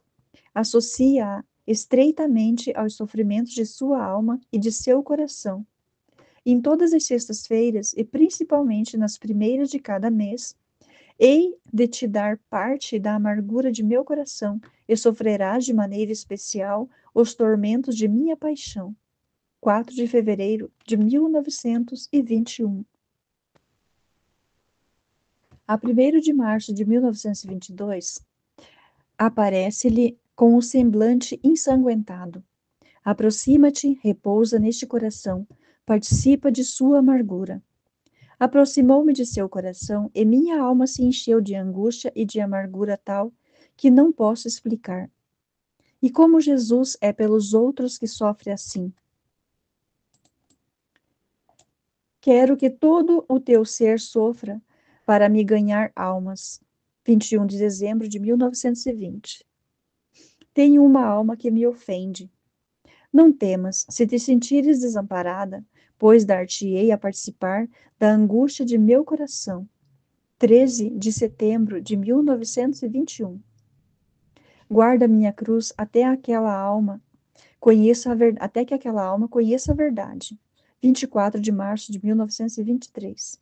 Associa-a estreitamente aos sofrimentos de sua alma e de seu coração. Em todas as sextas-feiras, e principalmente nas primeiras de cada mês, hei de te dar parte da amargura de meu coração, e sofrerás de maneira especial os tormentos de minha paixão. 4 de fevereiro de 1921. A 1º de março de 1922, aparece-lhe com o semblante ensanguentado. Aproxima-te, repousa neste coração, participa de sua amargura. Aproximou-me de seu coração e minha alma se encheu de angústia e de amargura tal que não posso explicar. E como Jesus é pelos outros que sofre assim. Quero que todo o teu ser sofra para me ganhar almas. 21 de dezembro de 1920. Tenho uma alma que me ofende. Não temas, se te sentires desamparada, pois dar-te-ei a participar da angústia de meu coração. 13 de setembro de 1921. Guarda minha cruz até que aquela alma conheça a verdade. 24 de março de 1923.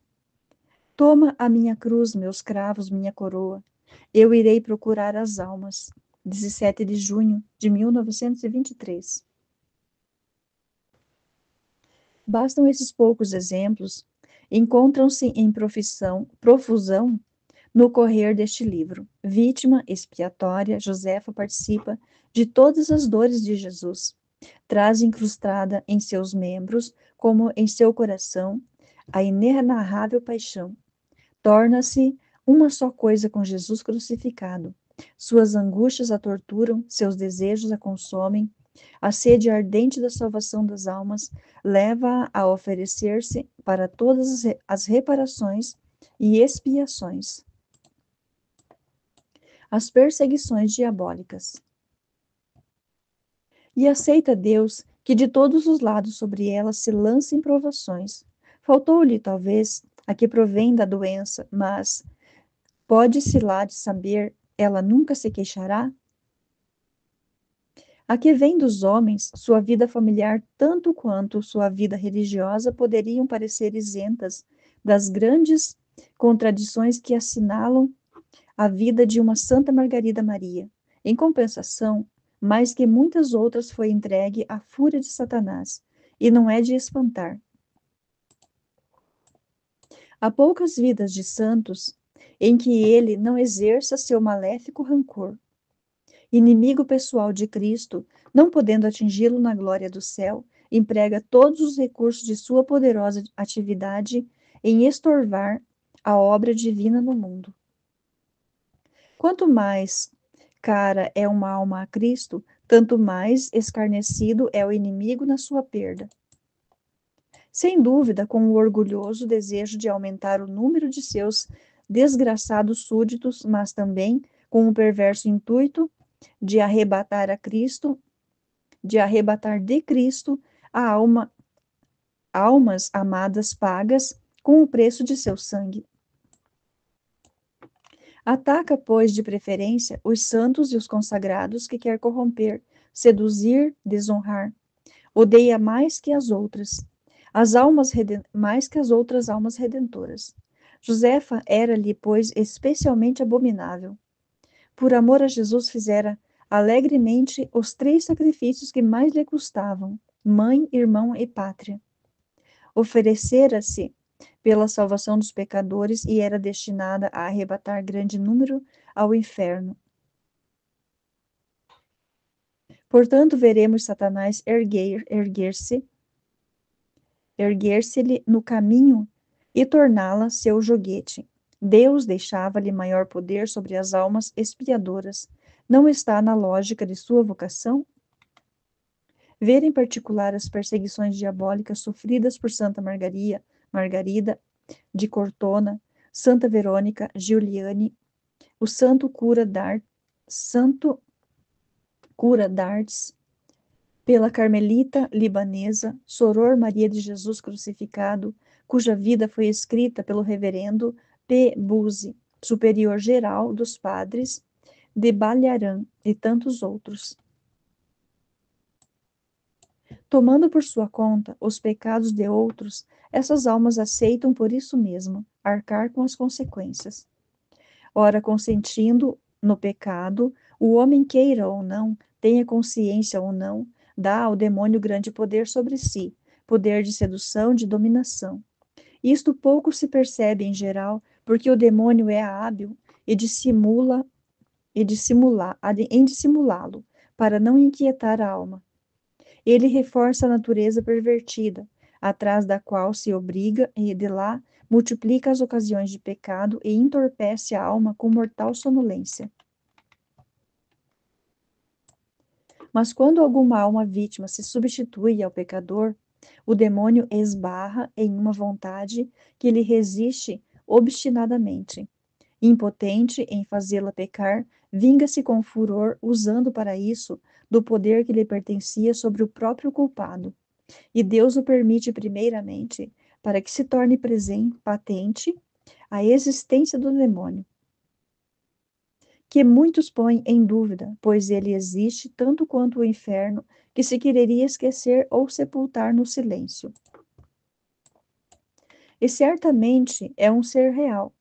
Toma a minha cruz, meus cravos, minha coroa. Eu irei procurar as almas. 17 de junho de 1923. Bastam esses poucos exemplos, encontram-se em profusão no correr deste livro. Vítima expiatória, Josefa participa de todas as dores de Jesus. Traz incrustada em seus membros, como em seu coração, a inenarrável paixão. Torna-se uma só coisa com Jesus crucificado. Suas angústias a torturam, seus desejos a consomem. A sede ardente da salvação das almas leva-a a oferecer-se para todas as reparações e expiações. As perseguições diabólicas. E aceita Deus que de todos os lados sobre ela se lancem provações. Faltou-lhe, talvez, a que provém da doença, mas pode-se lá de saber, ela nunca se queixará? A que vem dos homens, sua vida familiar, tanto quanto sua vida religiosa, poderiam parecer isentas das grandes contradições que assinalam a vida de uma Santa Margarida Maria. Em compensação, mais que muitas outras, foi entregue à fúria de Satanás, e não é de espantar. Há poucas vidas de santos em que ele não exerça seu maléfico rancor. Inimigo pessoal de Cristo, não podendo atingi-lo na glória do céu, emprega todos os recursos de sua poderosa atividade em estorvar a obra divina no mundo. Quanto mais cara é uma alma a Cristo, tanto mais escarnecido é o inimigo na sua perda. Sem dúvida, com o orgulhoso desejo de aumentar o número de seus desgraçados súditos, mas também com o perverso intuito de arrebatar de Cristo a almas amadas pagas com o preço de seu sangue. Ataca, pois, de preferência, os santos e os consagrados que quer corromper, seduzir, desonrar. Odeia mais que as outras. mais que as outras almas redentoras. Josefa era-lhe, pois, especialmente abominável. Por amor a Jesus, fizera alegremente os 3 sacrifícios que mais lhe custavam: mãe, irmão e pátria. Oferecera-se pela salvação dos pecadores e era destinada a arrebatar grande número ao inferno. Portanto, veremos Satanás erguer-se-lhe no caminho e torná-la seu joguete. Deus deixava-lhe maior poder sobre as almas expiadoras. Não está na lógica de sua vocação? Ver em particular as perseguições diabólicas sofridas por Santa Margarida de Cortona, Santa Verônica Giuliani, o Santo Cura d'Artes, pela carmelita libanesa Soror Maria de Jesus Crucificado, cuja vida foi escrita pelo reverendo P. Buzzi, superior geral dos padres de Balharan, e tantos outros. Tomando por sua conta os pecados de outros, essas almas aceitam por isso mesmo arcar com as consequências. Ora, consentindo no pecado, o homem queira ou não, tenha consciência ou não, dá ao demônio grande poder sobre si, poder de sedução, de dominação. Isto pouco se percebe em geral, porque o demônio é hábil em dissimulá-lo, para não inquietar a alma. Ele reforça a natureza pervertida, atrás da qual se obriga e de lá multiplica as ocasiões de pecado e entorpece a alma com mortal sonolência. Mas quando alguma alma vítima se substitui ao pecador, o demônio esbarra em uma vontade que lhe resiste obstinadamente. Impotente em fazê-la pecar, vinga-se com furor, usando para isso do poder que lhe pertencia sobre o próprio culpado. E Deus o permite primeiramente para que se torne patente a existência do demônio, que muitos põem em dúvida, pois ele existe tanto quanto o inferno, que se quereria esquecer ou sepultar no silêncio. E certamente é um ser real,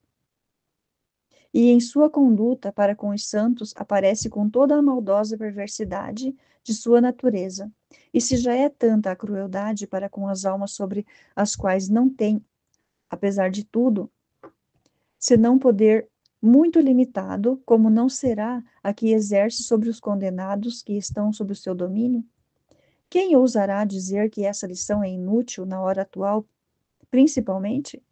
e em sua conduta para com os santos aparece com toda a maldosa perversidade de sua natureza. E se já é tanta a crueldade para com as almas sobre as quais não tem, apesar de tudo, senão poder muito limitado, como não será a que exerce sobre os condenados que estão sob o seu domínio? Quem ousará dizer que essa lição é inútil na hora atual, principalmente?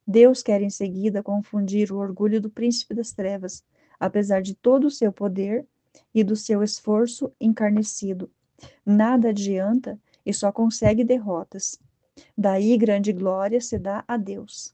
Deus quer em seguida confundir o orgulho do príncipe das trevas, apesar de todo o seu poder e do seu esforço encarnecido. Nada adianta e só consegue derrotas. Daí grande glória se dá a Deus.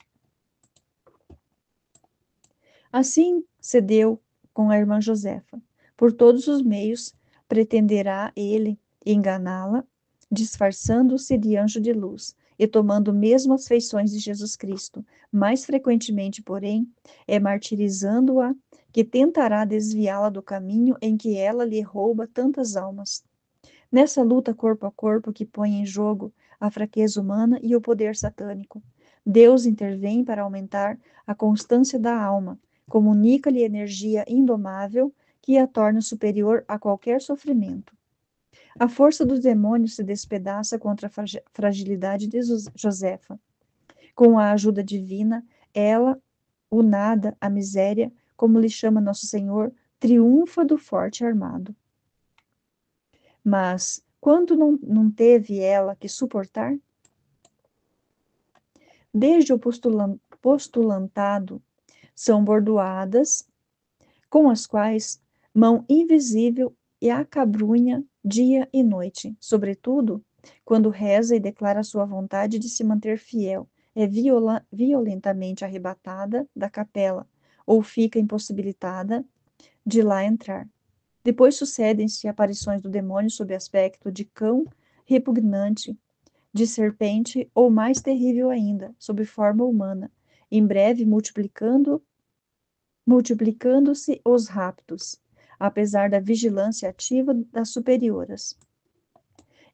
Assim se deu com a irmã Josefa. Por todos os meios pretenderá ele enganá-la, disfarçando-se de anjo de luz e tomando mesmo as feições de Jesus Cristo. Mais frequentemente, porém, é martirizando-a que tentará desviá-la do caminho em que ela lhe rouba tantas almas. Nessa luta corpo a corpo que põe em jogo a fraqueza humana e o poder satânico, Deus intervém para aumentar a constância da alma, comunica-lhe energia indomável que a torna superior a qualquer sofrimento. A força dos demônios se despedaça contra a fragilidade de Josefa. Com a ajuda divina, ela, o nada, a miséria, como lhe chama Nosso Senhor, triunfa do forte armado. Mas quanto não teve ela que suportar? Desde o postulantado são bordoadas, com as quais mão invisível e acabrunha dia e noite, sobretudo quando reza e declara sua vontade de se manter fiel, é violentamente arrebatada da capela, ou fica impossibilitada de lá entrar. Depois sucedem-se aparições do demônio sob aspecto de cão repugnante, de serpente ou mais terrível ainda, sob forma humana, em breve multiplicando-se os raptos, apesar da vigilância ativa das superioras.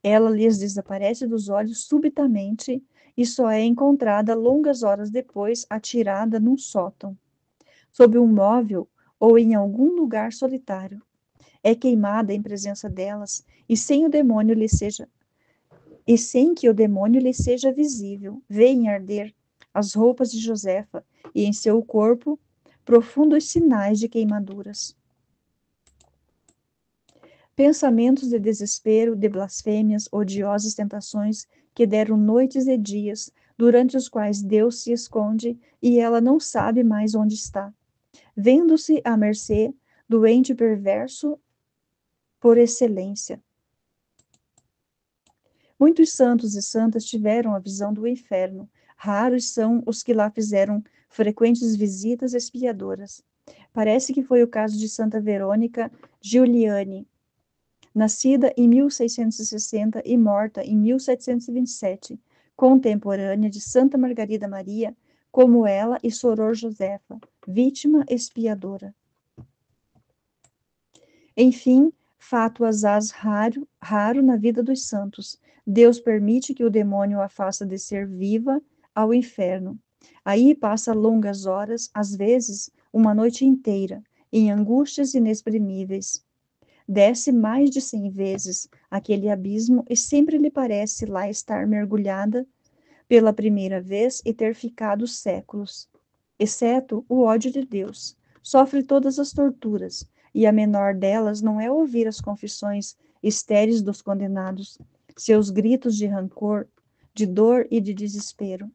Ela lhes desaparece dos olhos subitamente e só é encontrada longas horas depois, atirada num sótão, sob um móvel ou em algum lugar solitário. É queimada em presença delas e sem que o demônio lhe seja visível. Vêem arder as roupas de Josefa e em seu corpo profundos sinais de queimaduras. Pensamentos de desespero, de blasfêmias, odiosas tentações que deram noites e dias, durante os quais Deus se esconde e ela não sabe mais onde está, vendo-se à mercê do ente perverso por excelência. Muitos santos e santas tiveram a visão do inferno. Raros são os que lá fizeram frequentes visitas expiadoras. Parece que foi o caso de Santa Verônica Giuliani, nascida em 1660 e morta em 1727, contemporânea de Santa Margarida Maria, como ela e Soror Josefa, vítima expiadora. Enfim, fato asaz raro na vida dos santos. Deus permite que o demônio a faça descer viva ao inferno. Aí passa longas horas, às vezes uma noite inteira, em angústias inexprimíveis. Desce mais de 100 vezes aquele abismo e sempre lhe parece lá estar mergulhada pela primeira vez e ter ficado séculos. Exceto o ódio de Deus. Sofre todas as torturas, e a menor delas não é ouvir as confissões estéreis dos condenados, seus gritos de rancor, de dor e de desespero.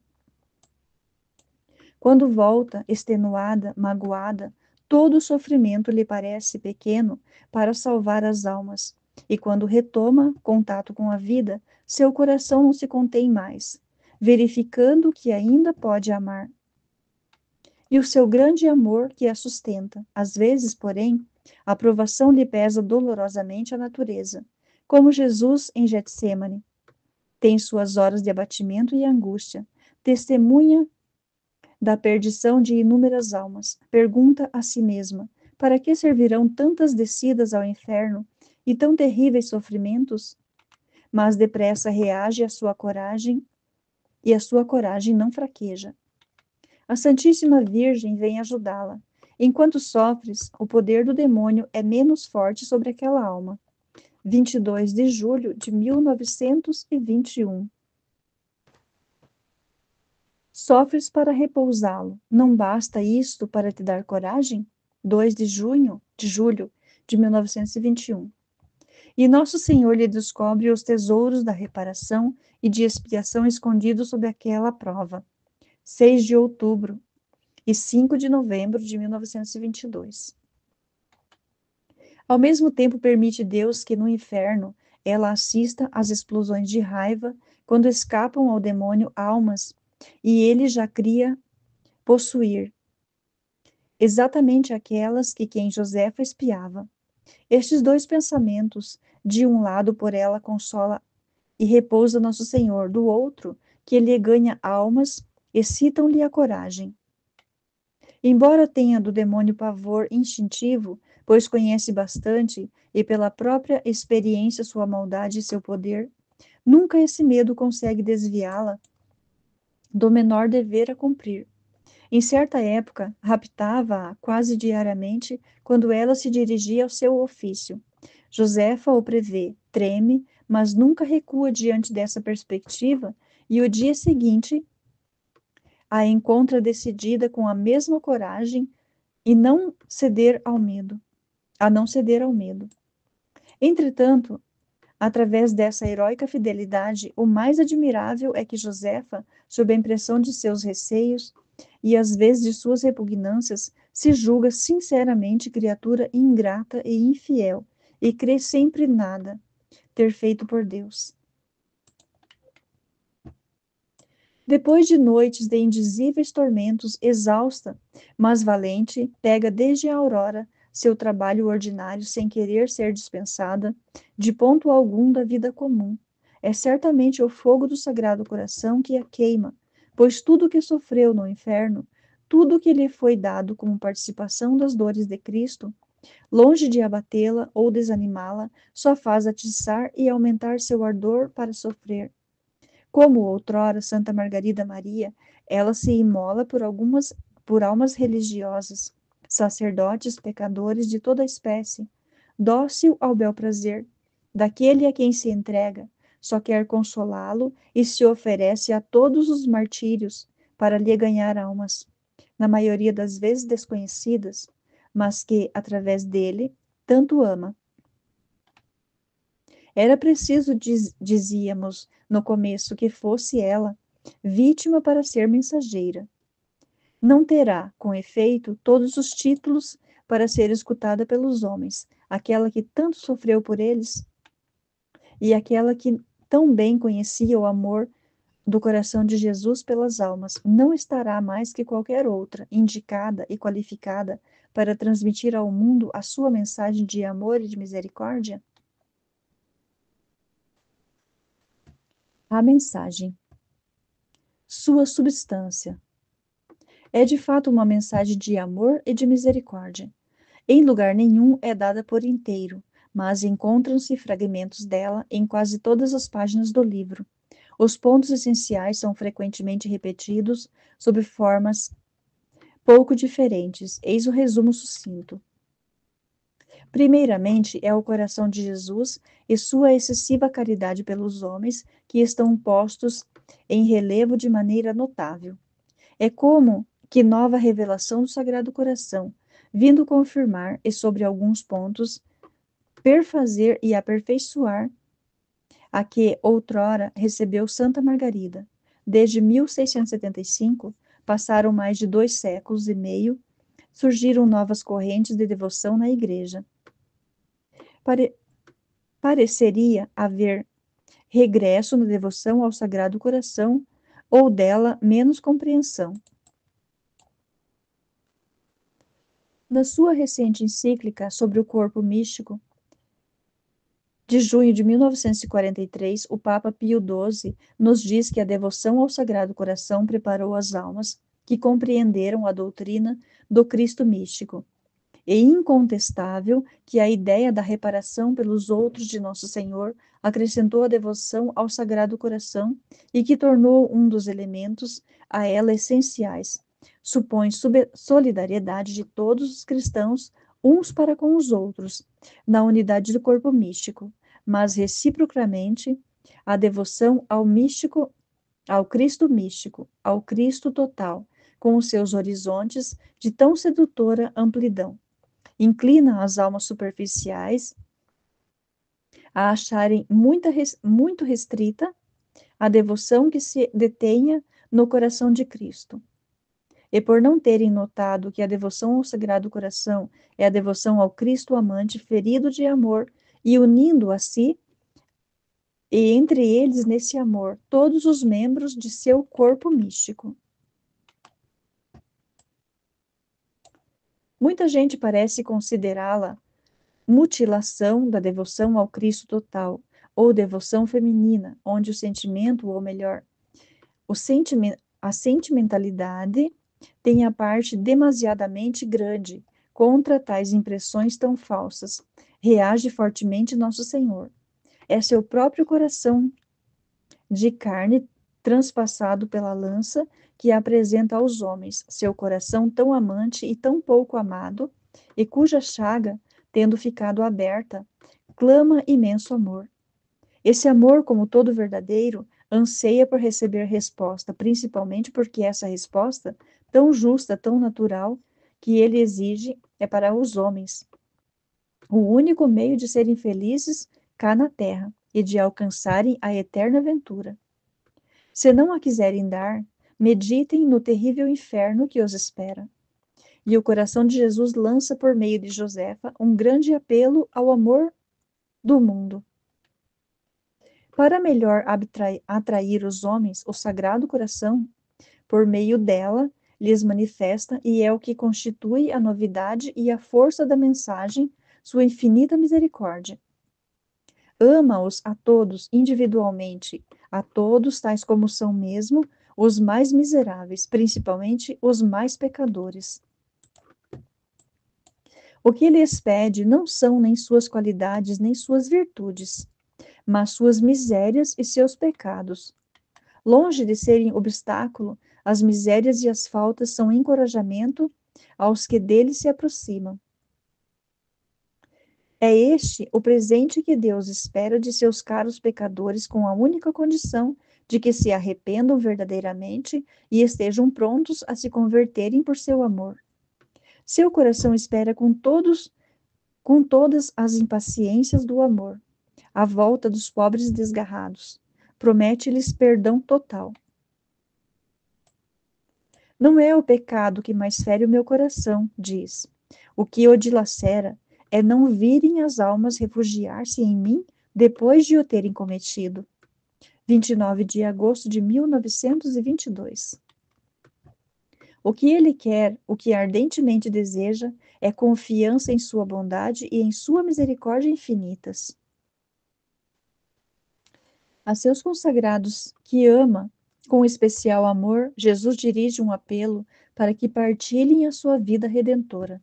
Quando volta, extenuada, magoada, todo o sofrimento lhe parece pequeno para salvar as almas, e quando retoma contato com a vida, seu coração não se contém mais, verificando que ainda pode amar. E o seu grande amor que a sustenta. Às vezes, porém, a provação lhe pesa dolorosamente a natureza, como Jesus em Getsêmani. Tem suas horas de abatimento e angústia, testemunha da perdição de inúmeras almas. Pergunta a si mesma: para que servirão tantas descidas ao inferno e tão terríveis sofrimentos? Mas depressa reage à sua coragem, e a sua coragem não fraqueja. A Santíssima Virgem vem ajudá-la. Enquanto sofres, o poder do demônio é menos forte sobre aquela alma. 22 de julho de 1921. Sofres para repousá-lo. Não basta isto para te dar coragem? 2 de julho de 1921. E Nosso Senhor lhe descobre os tesouros da reparação e de expiação escondidos sob aquela prova. 6 de outubro e 5 de novembro de 1922. Ao mesmo tempo, permite Deus que no inferno ela assista às explosões de raiva quando escapam ao demônio almas e ele já cria possuir exatamente aquelas que quem Josefa espiava. Estes dois pensamentos, de um lado por ela consola e repousa Nosso Senhor, do outro, que ele ganha almas, excitam-lhe a coragem. Embora tenha do demônio pavor instintivo, pois conhece bastante e pela própria experiência sua maldade e seu poder, nunca esse medo consegue desviá-la do menor dever a cumprir. Em certa época, raptava-a quase diariamente quando ela se dirigia ao seu ofício. Josefa o prevê, treme, mas nunca recua diante dessa perspectiva, e o dia seguinte a encontra decidida com a mesma coragem e não ceder ao medo, a não ceder ao medo. Entretanto, através dessa heróica fidelidade, o mais admirável é que Josefa, sob a impressão de seus receios e às vezes de suas repugnâncias, se julga sinceramente criatura ingrata e infiel, e crê sempre nada ter feito por Deus. Depois de noites de indizíveis tormentos, exausta, mas valente, pega desde a aurora seu trabalho ordinário sem querer ser dispensada de ponto algum da vida comum. É certamente o fogo do Sagrado Coração que a queima, pois tudo o que sofreu no inferno, tudo o que lhe foi dado como participação das dores de Cristo, Longe de abatê-la ou desanimá-la, só faz atiçar e aumentar seu ardor para sofrer. Como outrora Santa Margarida Maria, ela se imola por almas religiosas, sacerdotes, pecadores de toda espécie, dócil ao bel prazer daquele a quem se entrega, só quer consolá-lo e se oferece a todos os martírios para lhe ganhar almas, na maioria das vezes desconhecidas, mas que, através dele, tanto ama. Era preciso, dizíamos no começo, que fosse ela vítima para ser mensageira. Não terá, com efeito, todos os títulos para ser escutada pelos homens, aquela que tanto sofreu por eles e aquela que tão bem conhecia o amor do coração de Jesus pelas almas, não estará mais que qualquer outra, indicada e qualificada para transmitir ao mundo a sua mensagem de amor e de misericórdia? A mensagem. Sua substância. É de fato uma mensagem de amor e de misericórdia. Em lugar nenhum é dada por inteiro, mas encontram-se fragmentos dela em quase todas as páginas do livro. Os pontos essenciais são frequentemente repetidos sob formas pouco diferentes. Eis o resumo sucinto. Primeiramente, é o coração de Jesus e sua excessiva caridade pelos homens que estão postos em relevo de maneira notável. É como que nova revelação do Sagrado Coração, vindo confirmar e sobre alguns pontos perfazer e aperfeiçoar a que outrora recebeu Santa Margarida. Desde 1675, passaram mais de 2 séculos e meio, surgiram novas correntes de devoção na Igreja. Pareceria haver regresso na devoção ao Sagrado Coração, ou dela menos compreensão. Na sua recente encíclica sobre o corpo místico, de junho de 1943, o Papa Pio XII nos diz que a devoção ao Sagrado Coração preparou as almas que compreenderam a doutrina do Cristo místico. É incontestável que a ideia da reparação pelos outros de Nosso Senhor acrescentou a devoção ao Sagrado Coração e que tornou um dos elementos a ela essenciais. Supõe solidariedade de todos os cristãos uns para com os outros, na unidade do corpo místico, mas reciprocamente a devoção ao místico, ao Cristo místico, ao Cristo total, com os seus horizontes de tão sedutora amplidão. Inclina as almas superficiais a acharem muito restrita a devoção que se detenha no coração de Cristo. E por não terem notado que a devoção ao Sagrado Coração é a devoção ao Cristo amante ferido de amor e unindo a si, e entre eles nesse amor, todos os membros de seu corpo místico. Muita gente parece considerá-la mutilação da devoção ao Cristo total, ou devoção feminina, onde o sentimento, ou melhor, a sentimentalidade tem a parte demasiadamente grande contra tais impressões tão falsas. Reage fortemente Nosso Senhor. É seu próprio coração de carne transpassado pela lança que apresenta aos homens seu coração tão amante e tão pouco amado, e cuja chaga, tendo ficado aberta, clama imenso amor. Esse amor, como todo verdadeiro, anseia por receber resposta, principalmente porque essa resposta, tão justa, tão natural, que ele exige, é para os homens. O único meio de serem felizes cá na terra e de alcançarem a eterna ventura. Se não a quiserem dar, meditem no terrível inferno que os espera. E o coração de Jesus lança por meio de Josefa um grande apelo ao amor do mundo. Para melhor atrair os homens, o Sagrado Coração, por meio dela, lhes manifesta, e é o que constitui a novidade e a força da mensagem, sua infinita misericórdia. Ama-os a todos individualmente, a todos tais como são mesmo, os mais miseráveis, principalmente os mais pecadores. O que lhes pede não são nem suas qualidades, nem suas virtudes, mas suas misérias e seus pecados. Longe de serem obstáculo, as misérias e as faltas são encorajamento aos que dele se aproximam. É este o presente que Deus espera de seus caros pecadores, com a única condição de que se arrependam verdadeiramente e estejam prontos a se converterem por seu amor. Seu coração espera com todas as impaciências do amor, a volta dos pobres desgarrados. Promete-lhes perdão total. Não é o pecado que mais fere o meu coração, diz. O que o dilacera é não virem as almas refugiar-se em mim depois de o terem cometido. 29 de agosto de 1922. O que ele quer, o que ardentemente deseja, é confiança em sua bondade e em sua misericórdia infinitas. A seus consagrados que ama com especial amor, Jesus dirige um apelo para que partilhem a sua vida redentora.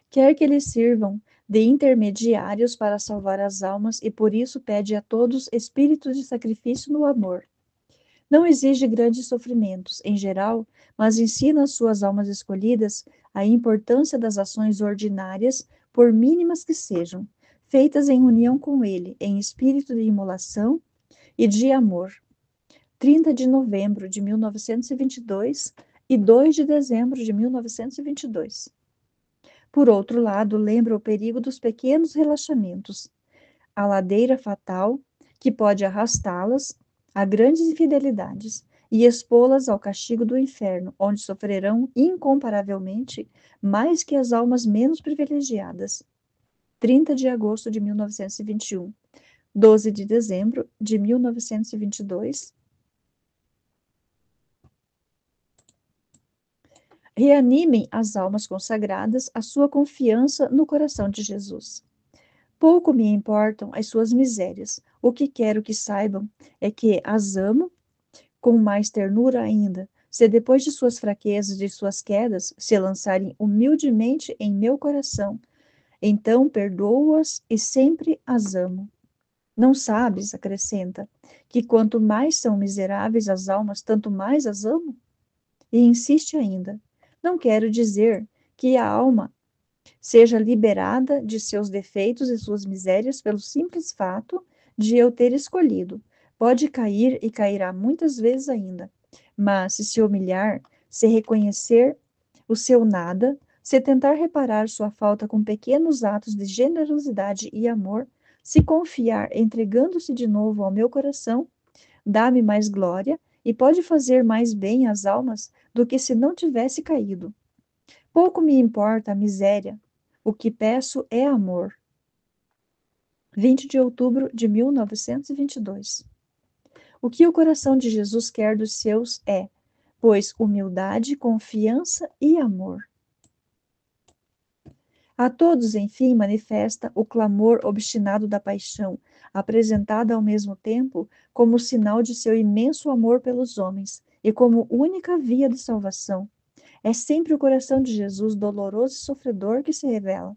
Quer que eles sirvam de intermediários para salvar as almas e por isso pede a todos espírito de sacrifício no amor. Não exige grandes sofrimentos, em geral, mas ensina às suas almas escolhidas a importância das ações ordinárias, por mínimas que sejam, feitas em união com ele, em espírito de imolação e de amor. 30 de novembro de 1922 e 2 de dezembro de 1922. Por outro lado, lembra o perigo dos pequenos relaxamentos, a ladeira fatal que pode arrastá-las a grandes infidelidades e expô-las ao castigo do inferno, onde sofrerão incomparavelmente mais que as almas menos privilegiadas. 30 de agosto de 1921, 12 de dezembro de 1922. Reanimem as almas consagradas a sua confiança no coração de Jesus. Pouco me importam as suas misérias. O que quero que saibam é que as amo com mais ternura ainda, se depois de suas fraquezas e de suas quedas se lançarem humildemente em meu coração. Então perdoo-as e sempre as amo. Não sabes, acrescenta, que quanto mais são miseráveis as almas, tanto mais as amo? E insiste ainda. Não quero dizer que a alma seja liberada de seus defeitos e suas misérias pelo simples fato de eu ter escolhido. Pode cair e cairá muitas vezes ainda, mas se humilhar, se reconhecer o seu nada, se tentar reparar sua falta com pequenos atos de generosidade e amor, se confiar entregando-se de novo ao meu coração, dá-me mais glória e pode fazer mais bem às almas do que se não tivesse caído. Pouco me importa a miséria, o que peço é amor. 20 de outubro de 1922. O que o coração de Jesus quer dos seus é, pois, humildade, confiança e amor. A todos, enfim, manifesta o clamor obstinado da paixão, apresentada ao mesmo tempo como sinal de seu imenso amor pelos homens e como única via de salvação. É sempre o coração de Jesus, doloroso e sofredor, que se revela.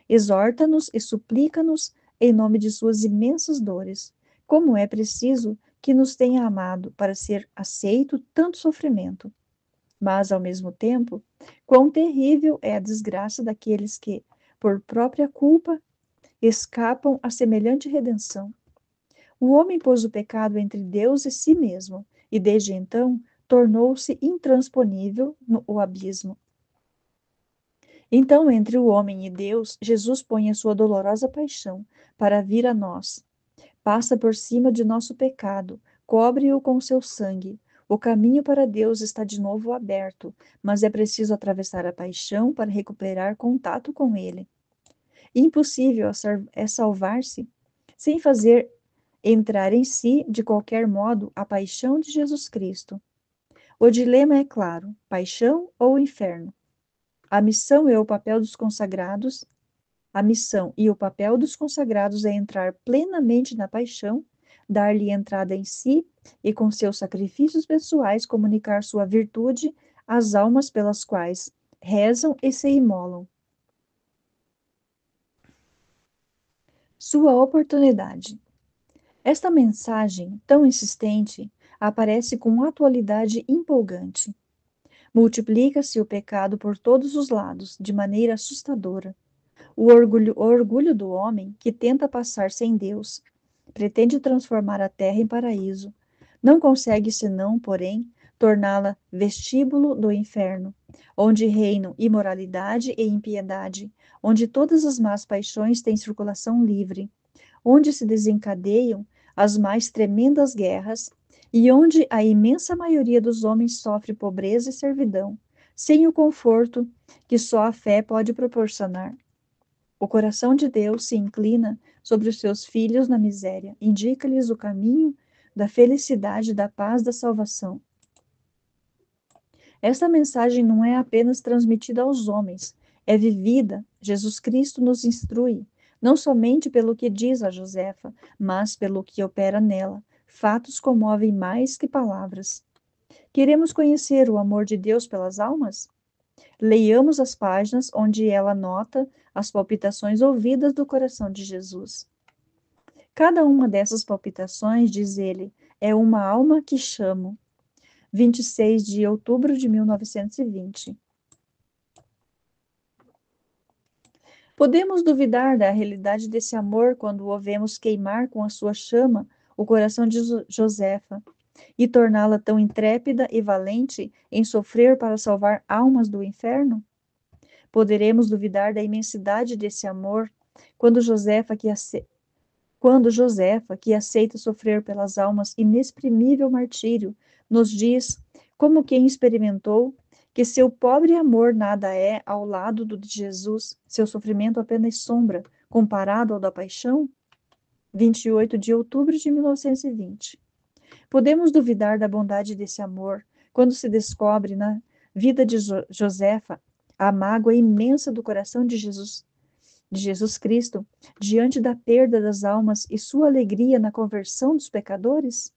Exorta-nos e suplica-nos em nome de suas imensas dores. Como é preciso que nos tenha amado para ser aceito tanto sofrimento. Mas, ao mesmo tempo, quão terrível é a desgraça daqueles que, por própria culpa, escapam a semelhante redenção. O homem pôs o pecado entre Deus e si mesmo, e desde então tornou-se intransponível o abismo. Então, entre o homem e Deus, Jesus põe a sua dolorosa paixão para vir a nós. Passa por cima de nosso pecado, cobre-o com seu sangue. O caminho para Deus está de novo aberto, mas é preciso atravessar a paixão para recuperar contato com Ele. Impossível é salvar-se sem fazer entrar em si, de qualquer modo, a paixão de Jesus Cristo. O dilema é claro: paixão ou inferno? A missão e o papel dos consagrados, a missão e o papel dos consagrados é entrar plenamente na paixão, dar-lhe entrada em si e com seus sacrifícios pessoais comunicar sua virtude às almas pelas quais rezam e se imolam. Sua oportunidade. Esta mensagem, tão insistente, aparece com atualidade empolgante. Multiplica-se o pecado por todos os lados, de maneira assustadora. O orgulho do homem, que tenta passar sem Deus, pretende transformar a terra em paraíso. Não consegue senão, porém, torná-la vestíbulo do inferno, onde reinam imoralidade e impiedade, onde todas as más paixões têm circulação livre, onde se desencadeiam as mais tremendas guerras e onde a imensa maioria dos homens sofre pobreza e servidão, sem o conforto que só a fé pode proporcionar. O coração de Deus se inclina sobre os seus filhos na miséria, indica-lhes o caminho da felicidade, da paz, da salvação. Esta mensagem não é apenas transmitida aos homens, é vivida. Jesus Cristo nos instrui, não somente pelo que diz a Josefa, mas pelo que opera nela. Fatos comovem mais que palavras. Queremos conhecer o amor de Deus pelas almas? Leiamos as páginas onde ela nota as palpitações ouvidas do coração de Jesus. Cada uma dessas palpitações, diz ele, é uma alma que chamo. 26 de outubro de 1920. Podemos duvidar da realidade desse amor quando o vemos queimar com a sua chama o coração de Josefa e torná-la tão intrépida e valente em sofrer para salvar almas do inferno? Poderemos duvidar da imensidade desse amor quando Josefa, que aceita sofrer pelas almas inexprimível martírio, nos diz, como quem experimentou, que seu pobre amor nada é ao lado do de Jesus, seu sofrimento apenas sombra, comparado ao da paixão? 28 de outubro de 1920. Podemos duvidar da bondade desse amor quando se descobre na vida de Josefa a mágoa imensa do coração de Jesus Cristo, diante da perda das almas e sua alegria na conversão dos pecadores?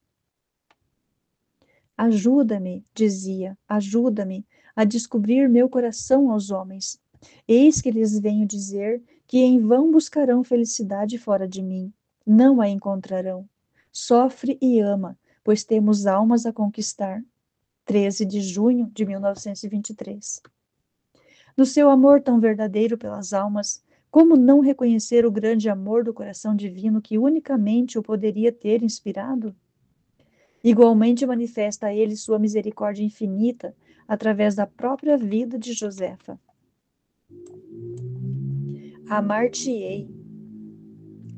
Ajuda-me, dizia, ajuda-me a descobrir meu coração aos homens. Eis que lhes venho dizer que em vão buscarão felicidade fora de mim. Não a encontrarão. Sofre e ama, pois temos almas a conquistar. 13 de junho de 1923. No seu amor tão verdadeiro pelas almas, como não reconhecer o grande amor do coração divino que unicamente o poderia ter inspirado? Igualmente manifesta a ele sua misericórdia infinita através da própria vida de Josefa. Amar-te-ei,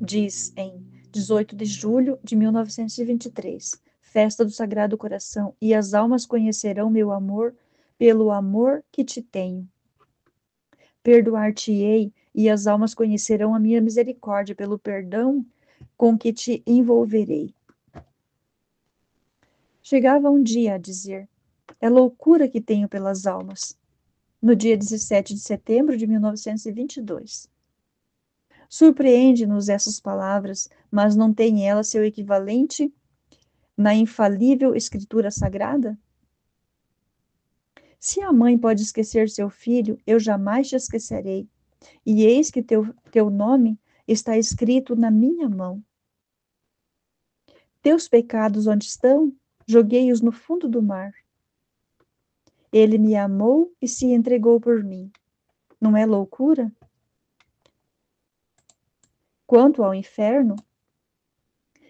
diz em 18 de julho de 1923, festa do Sagrado Coração, e as almas conhecerão meu amor pelo amor que te tenho. Perdoar-te-ei, e as almas conhecerão a minha misericórdia pelo perdão com que te envolverei. Chegava um dia a dizer, é loucura que tenho pelas almas. No dia 17 de setembro de 1922. Surpreende-nos essas palavras, mas não tem ela seu equivalente na infalível Escritura Sagrada? Se a mãe pode esquecer seu filho, eu jamais te esquecerei. E eis que teu nome está escrito na minha mão. Teus pecados onde estão? Joguei-os no fundo do mar. Ele me amou e se entregou por mim. Não é loucura? Quanto ao inferno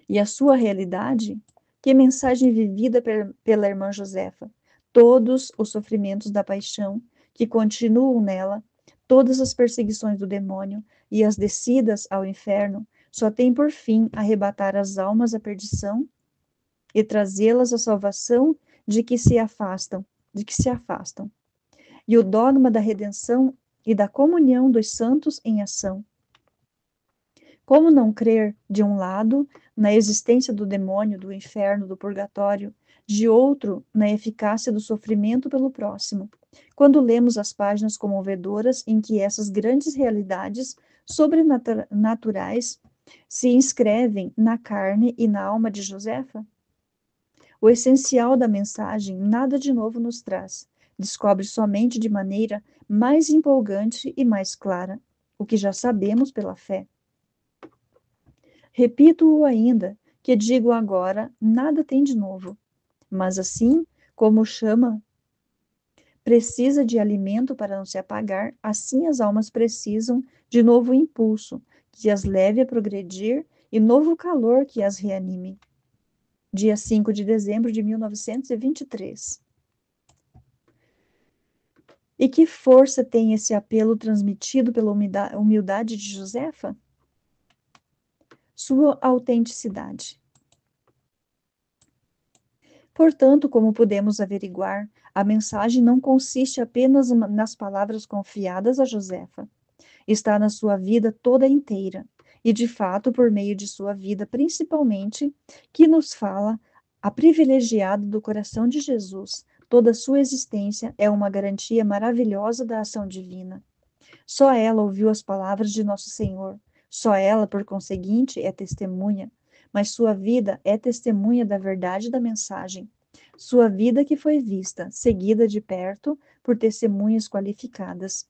e a sua realidade, que mensagem vivida pela irmã Josefa. Todos os sofrimentos da paixão que continuam nela, todas as perseguições do demônio e as descidas ao inferno, só têm por fim arrebatar as almas à perdição e trazê-las à salvação de que se afastam. E o dogma da redenção e da comunhão dos santos em ação. Como não crer, de um lado, na existência do demônio, do inferno, do purgatório, de outro, na eficácia do sofrimento pelo próximo, quando lemos as páginas comovedoras em que essas grandes realidades sobrenaturais se inscrevem na carne e na alma de Josefa? O essencial da mensagem nada de novo nos traz, descobre somente de maneira mais empolgante e mais clara o que já sabemos pela fé. Repito-o ainda, que digo agora, nada tem de novo. Mas assim como chama precisa de alimento para não se apagar, assim as almas precisam de novo impulso, que as leve a progredir, e novo calor que as reanime. Dia 5 de dezembro de 1923. E que força tem esse apelo transmitido pela humildade de Josefa? Sua autenticidade. Portanto, como podemos averiguar, a mensagem não consiste apenas nas palavras confiadas a Josefa. Está na sua vida toda inteira, e de fato, por meio de sua vida, principalmente, que nos fala a privilegiada do coração de Jesus. Toda sua existência é uma garantia maravilhosa da ação divina. Só ela ouviu as palavras de nosso Senhor. Só ela, por conseguinte, é testemunha. Mas sua vida é testemunha da verdade da mensagem. Sua vida que foi vista, seguida de perto por testemunhas qualificadas.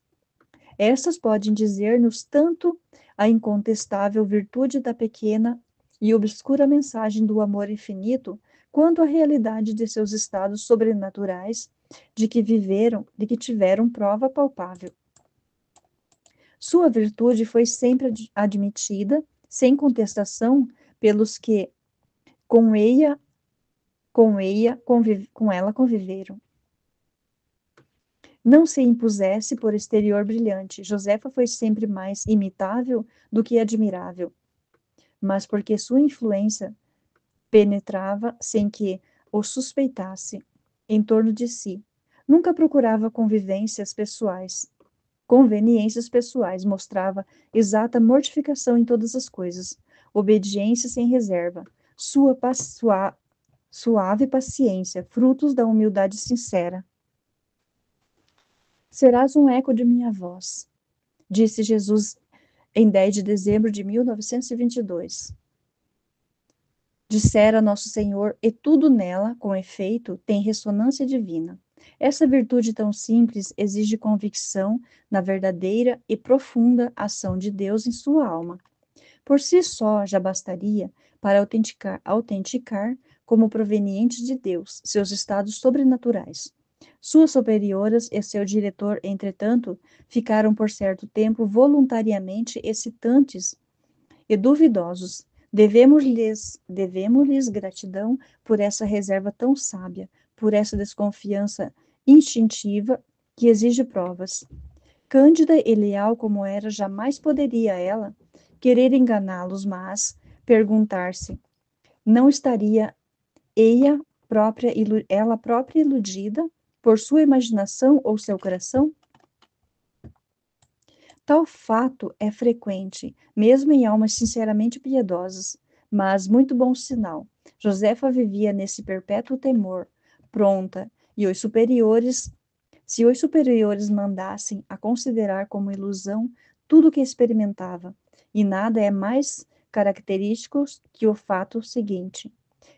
Essas podem dizer-nos tanto a incontestável virtude da pequena e obscura mensagem do amor infinito, quanto a realidade de seus estados sobrenaturais, de que tiveram prova palpável. Sua virtude foi sempre admitida, sem contestação, pelos que com ela conviveram. Não se impusesse por exterior brilhante. Josefa foi sempre mais imitável do que admirável, mas porque sua influência penetrava sem que o suspeitasse em torno de si. Nunca procurava conveniências pessoais, mostrava exata mortificação em todas as coisas, obediência sem reserva, suave paciência, frutos da humildade sincera. Serás um eco de minha voz, disse Jesus em 10 de dezembro de 1922. Dissera Nosso Senhor, e tudo nela, com efeito, tem ressonância divina. Essa virtude tão simples exige convicção na verdadeira e profunda ação de Deus em sua alma. Por si só já bastaria para autenticar como provenientes de Deus seus estados sobrenaturais. Suas superiores e seu diretor, entretanto, ficaram por certo tempo voluntariamente excitantes e duvidosos. Devemos-lhes gratidão por essa reserva tão sábia, por essa desconfiança instintiva que exige provas. Cândida e leal como era, jamais poderia ela querer enganá-los, mas perguntar-se: não estaria ela própria iludida por sua imaginação ou seu coração? Tal fato é frequente, mesmo em almas sinceramente piedosas, mas muito bom sinal. Josefa vivia nesse perpétuo temor, pronta, e se os superiores mandassem a considerar como ilusão tudo o que experimentava, e nada é mais característico que o fato seguinte.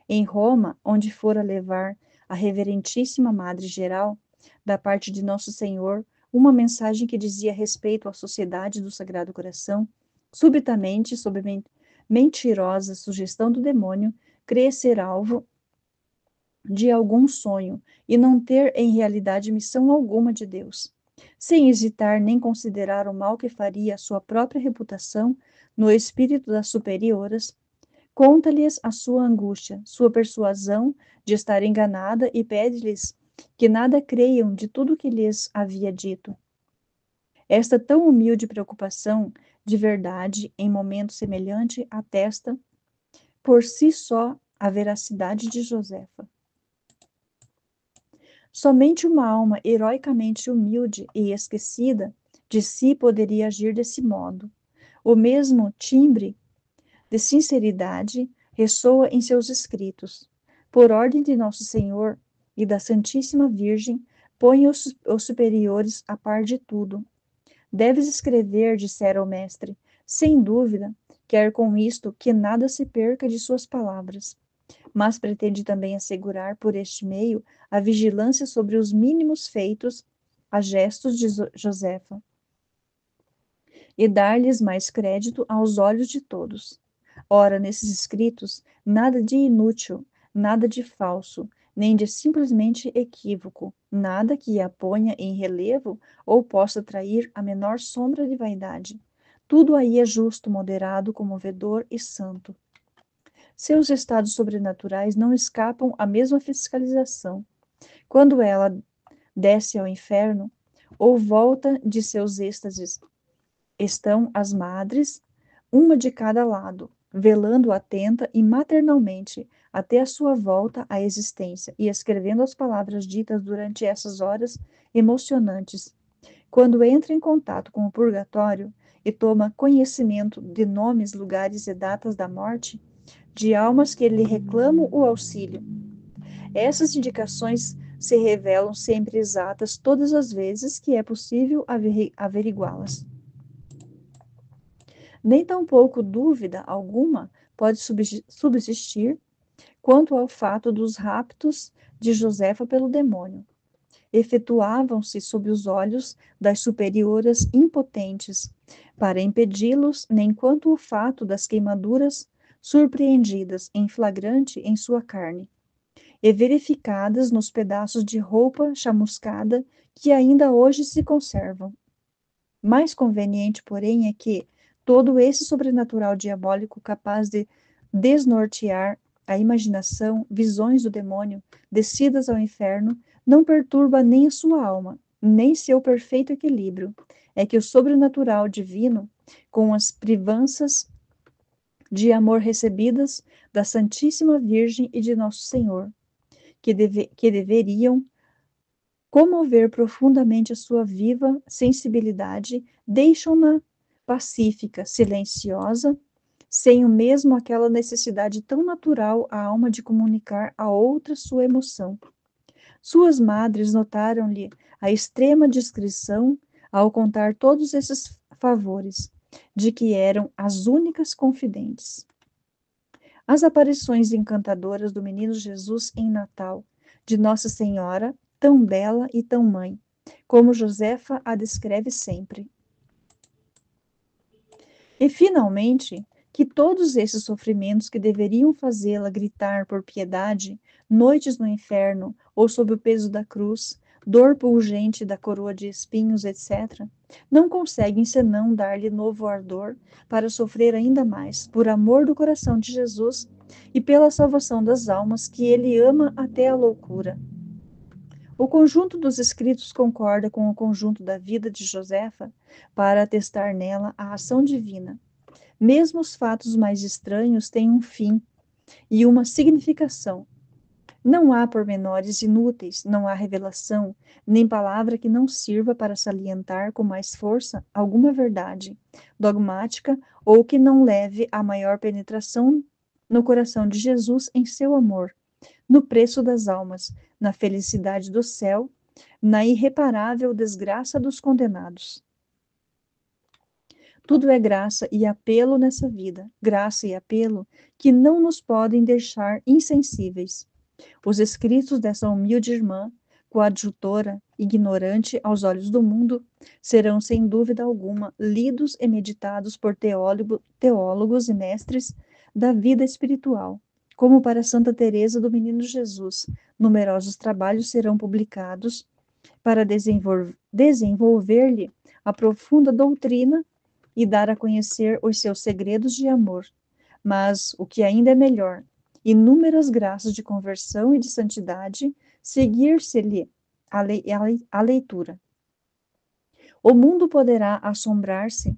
Em Roma, onde fora levar a reverentíssima Madre Geral, da parte de Nosso Senhor, uma mensagem que dizia respeito à Sociedade do Sagrado Coração, subitamente, sob mentirosa sugestão do demônio, crê ser alvo de algum sonho e não ter em realidade missão alguma de Deus. Sem hesitar nem considerar o mal que faria à sua própria reputação, no espírito das superioras, conta-lhes a sua angústia, sua persuasão de estar enganada e pede-lhes que nada creiam de tudo que lhes havia dito. Esta tão humilde preocupação de verdade, em momento semelhante, atesta por si só a veracidade de Josefa. Somente uma alma heroicamente humilde e esquecida de si poderia agir desse modo. O mesmo timbre de sinceridade ressoa em seus escritos. Por ordem de Nosso Senhor e da Santíssima Virgem, põe os superiores a par de tudo. Deves escrever, dissera o mestre, sem dúvida, quer com isto que nada se perca de suas palavras, mas pretende também assegurar por este meio a vigilância sobre os mínimos feitos a gestos de Josefa, e dar-lhes mais crédito aos olhos de todos. Ora, nesses escritos, nada de inútil, nada de falso, nem de simplesmente equívoco, nada que a ponha em relevo ou possa trair a menor sombra de vaidade. Tudo aí é justo, moderado, comovedor e santo. Seus estados sobrenaturais não escapam à mesma fiscalização. Quando ela desce ao inferno, ou volta de seus êxtases, estão as madres, uma de cada lado, velando atenta e maternalmente até a sua volta à existência e escrevendo as palavras ditas durante essas horas emocionantes. Quando entra em contato com o purgatório e toma conhecimento de nomes, lugares e datas da morte, de almas que lhe reclamam o auxílio. Essas indicações se revelam sempre exatas todas as vezes que é possível averiguá-las. Nem tampouco dúvida alguma pode subsistir quanto ao fato dos raptos de Josefa pelo demônio. Efetuavam-se sob os olhos das superioras impotentes para impedi-los, nem quanto o fato das queimaduras surpreendidas em flagrante em sua carne, e verificadas nos pedaços de roupa chamuscada que ainda hoje se conservam. Mais conveniente, porém, é que todo esse sobrenatural diabólico capaz de desnortear a imaginação, visões do demônio, descidas ao inferno, não perturba nem a sua alma, nem seu perfeito equilíbrio. É que o sobrenatural divino, com as privanças de amor recebidas da Santíssima Virgem e de Nosso Senhor, que deveriam comover profundamente a sua viva sensibilidade, deixam-na pacífica, silenciosa, sem o mesmo aquela necessidade tão natural à alma de comunicar a outra sua emoção. Suas madres notaram-lhe a extrema discrição ao contar todos esses favores, de que eram as únicas confidentes. As aparições encantadoras do menino Jesus em Natal, de Nossa Senhora, tão bela e tão mãe, como Josefa a descreve sempre. E, finalmente, que todos esses sofrimentos que deveriam fazê-la gritar por piedade, noites no inferno ou sob o peso da cruz, dor pungente da coroa de espinhos, etc., não conseguem senão dar-lhe novo ardor para sofrer ainda mais, por amor do coração de Jesus e pela salvação das almas que ele ama até a loucura. O conjunto dos escritos concorda com o conjunto da vida de Josefa para atestar nela a ação divina. Mesmo os fatos mais estranhos têm um fim e uma significação. Não há pormenores inúteis, não há revelação, nem palavra que não sirva para salientar com mais força alguma verdade dogmática ou que não leve a maior penetração no coração de Jesus em seu amor, no preço das almas, na felicidade do céu, na irreparável desgraça dos condenados. Tudo é graça e apelo nessa vida, graça e apelo que não nos podem deixar insensíveis. Os escritos dessa humilde irmã, coadjutora, ignorante aos olhos do mundo, serão, sem dúvida alguma, lidos e meditados por teólogos e mestres da vida espiritual. Como para Santa Teresa do Menino Jesus, numerosos trabalhos serão publicados para desenvolver-lhe a profunda doutrina e dar a conhecer os seus segredos de amor. Mas, o que ainda é melhor, inúmeras graças de conversão e de santidade seguir-se-lhe a leitura. O mundo poderá assombrar-se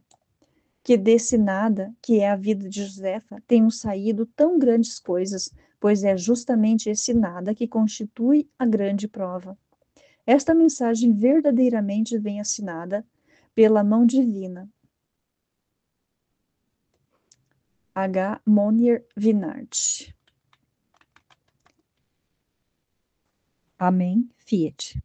que desse nada, que é a vida de Josefa, tenham saído tão grandes coisas, pois é justamente esse nada que constitui a grande prova. Esta mensagem verdadeiramente vem assinada pela mão divina. H. Monier Vinard. Amém. Fiat.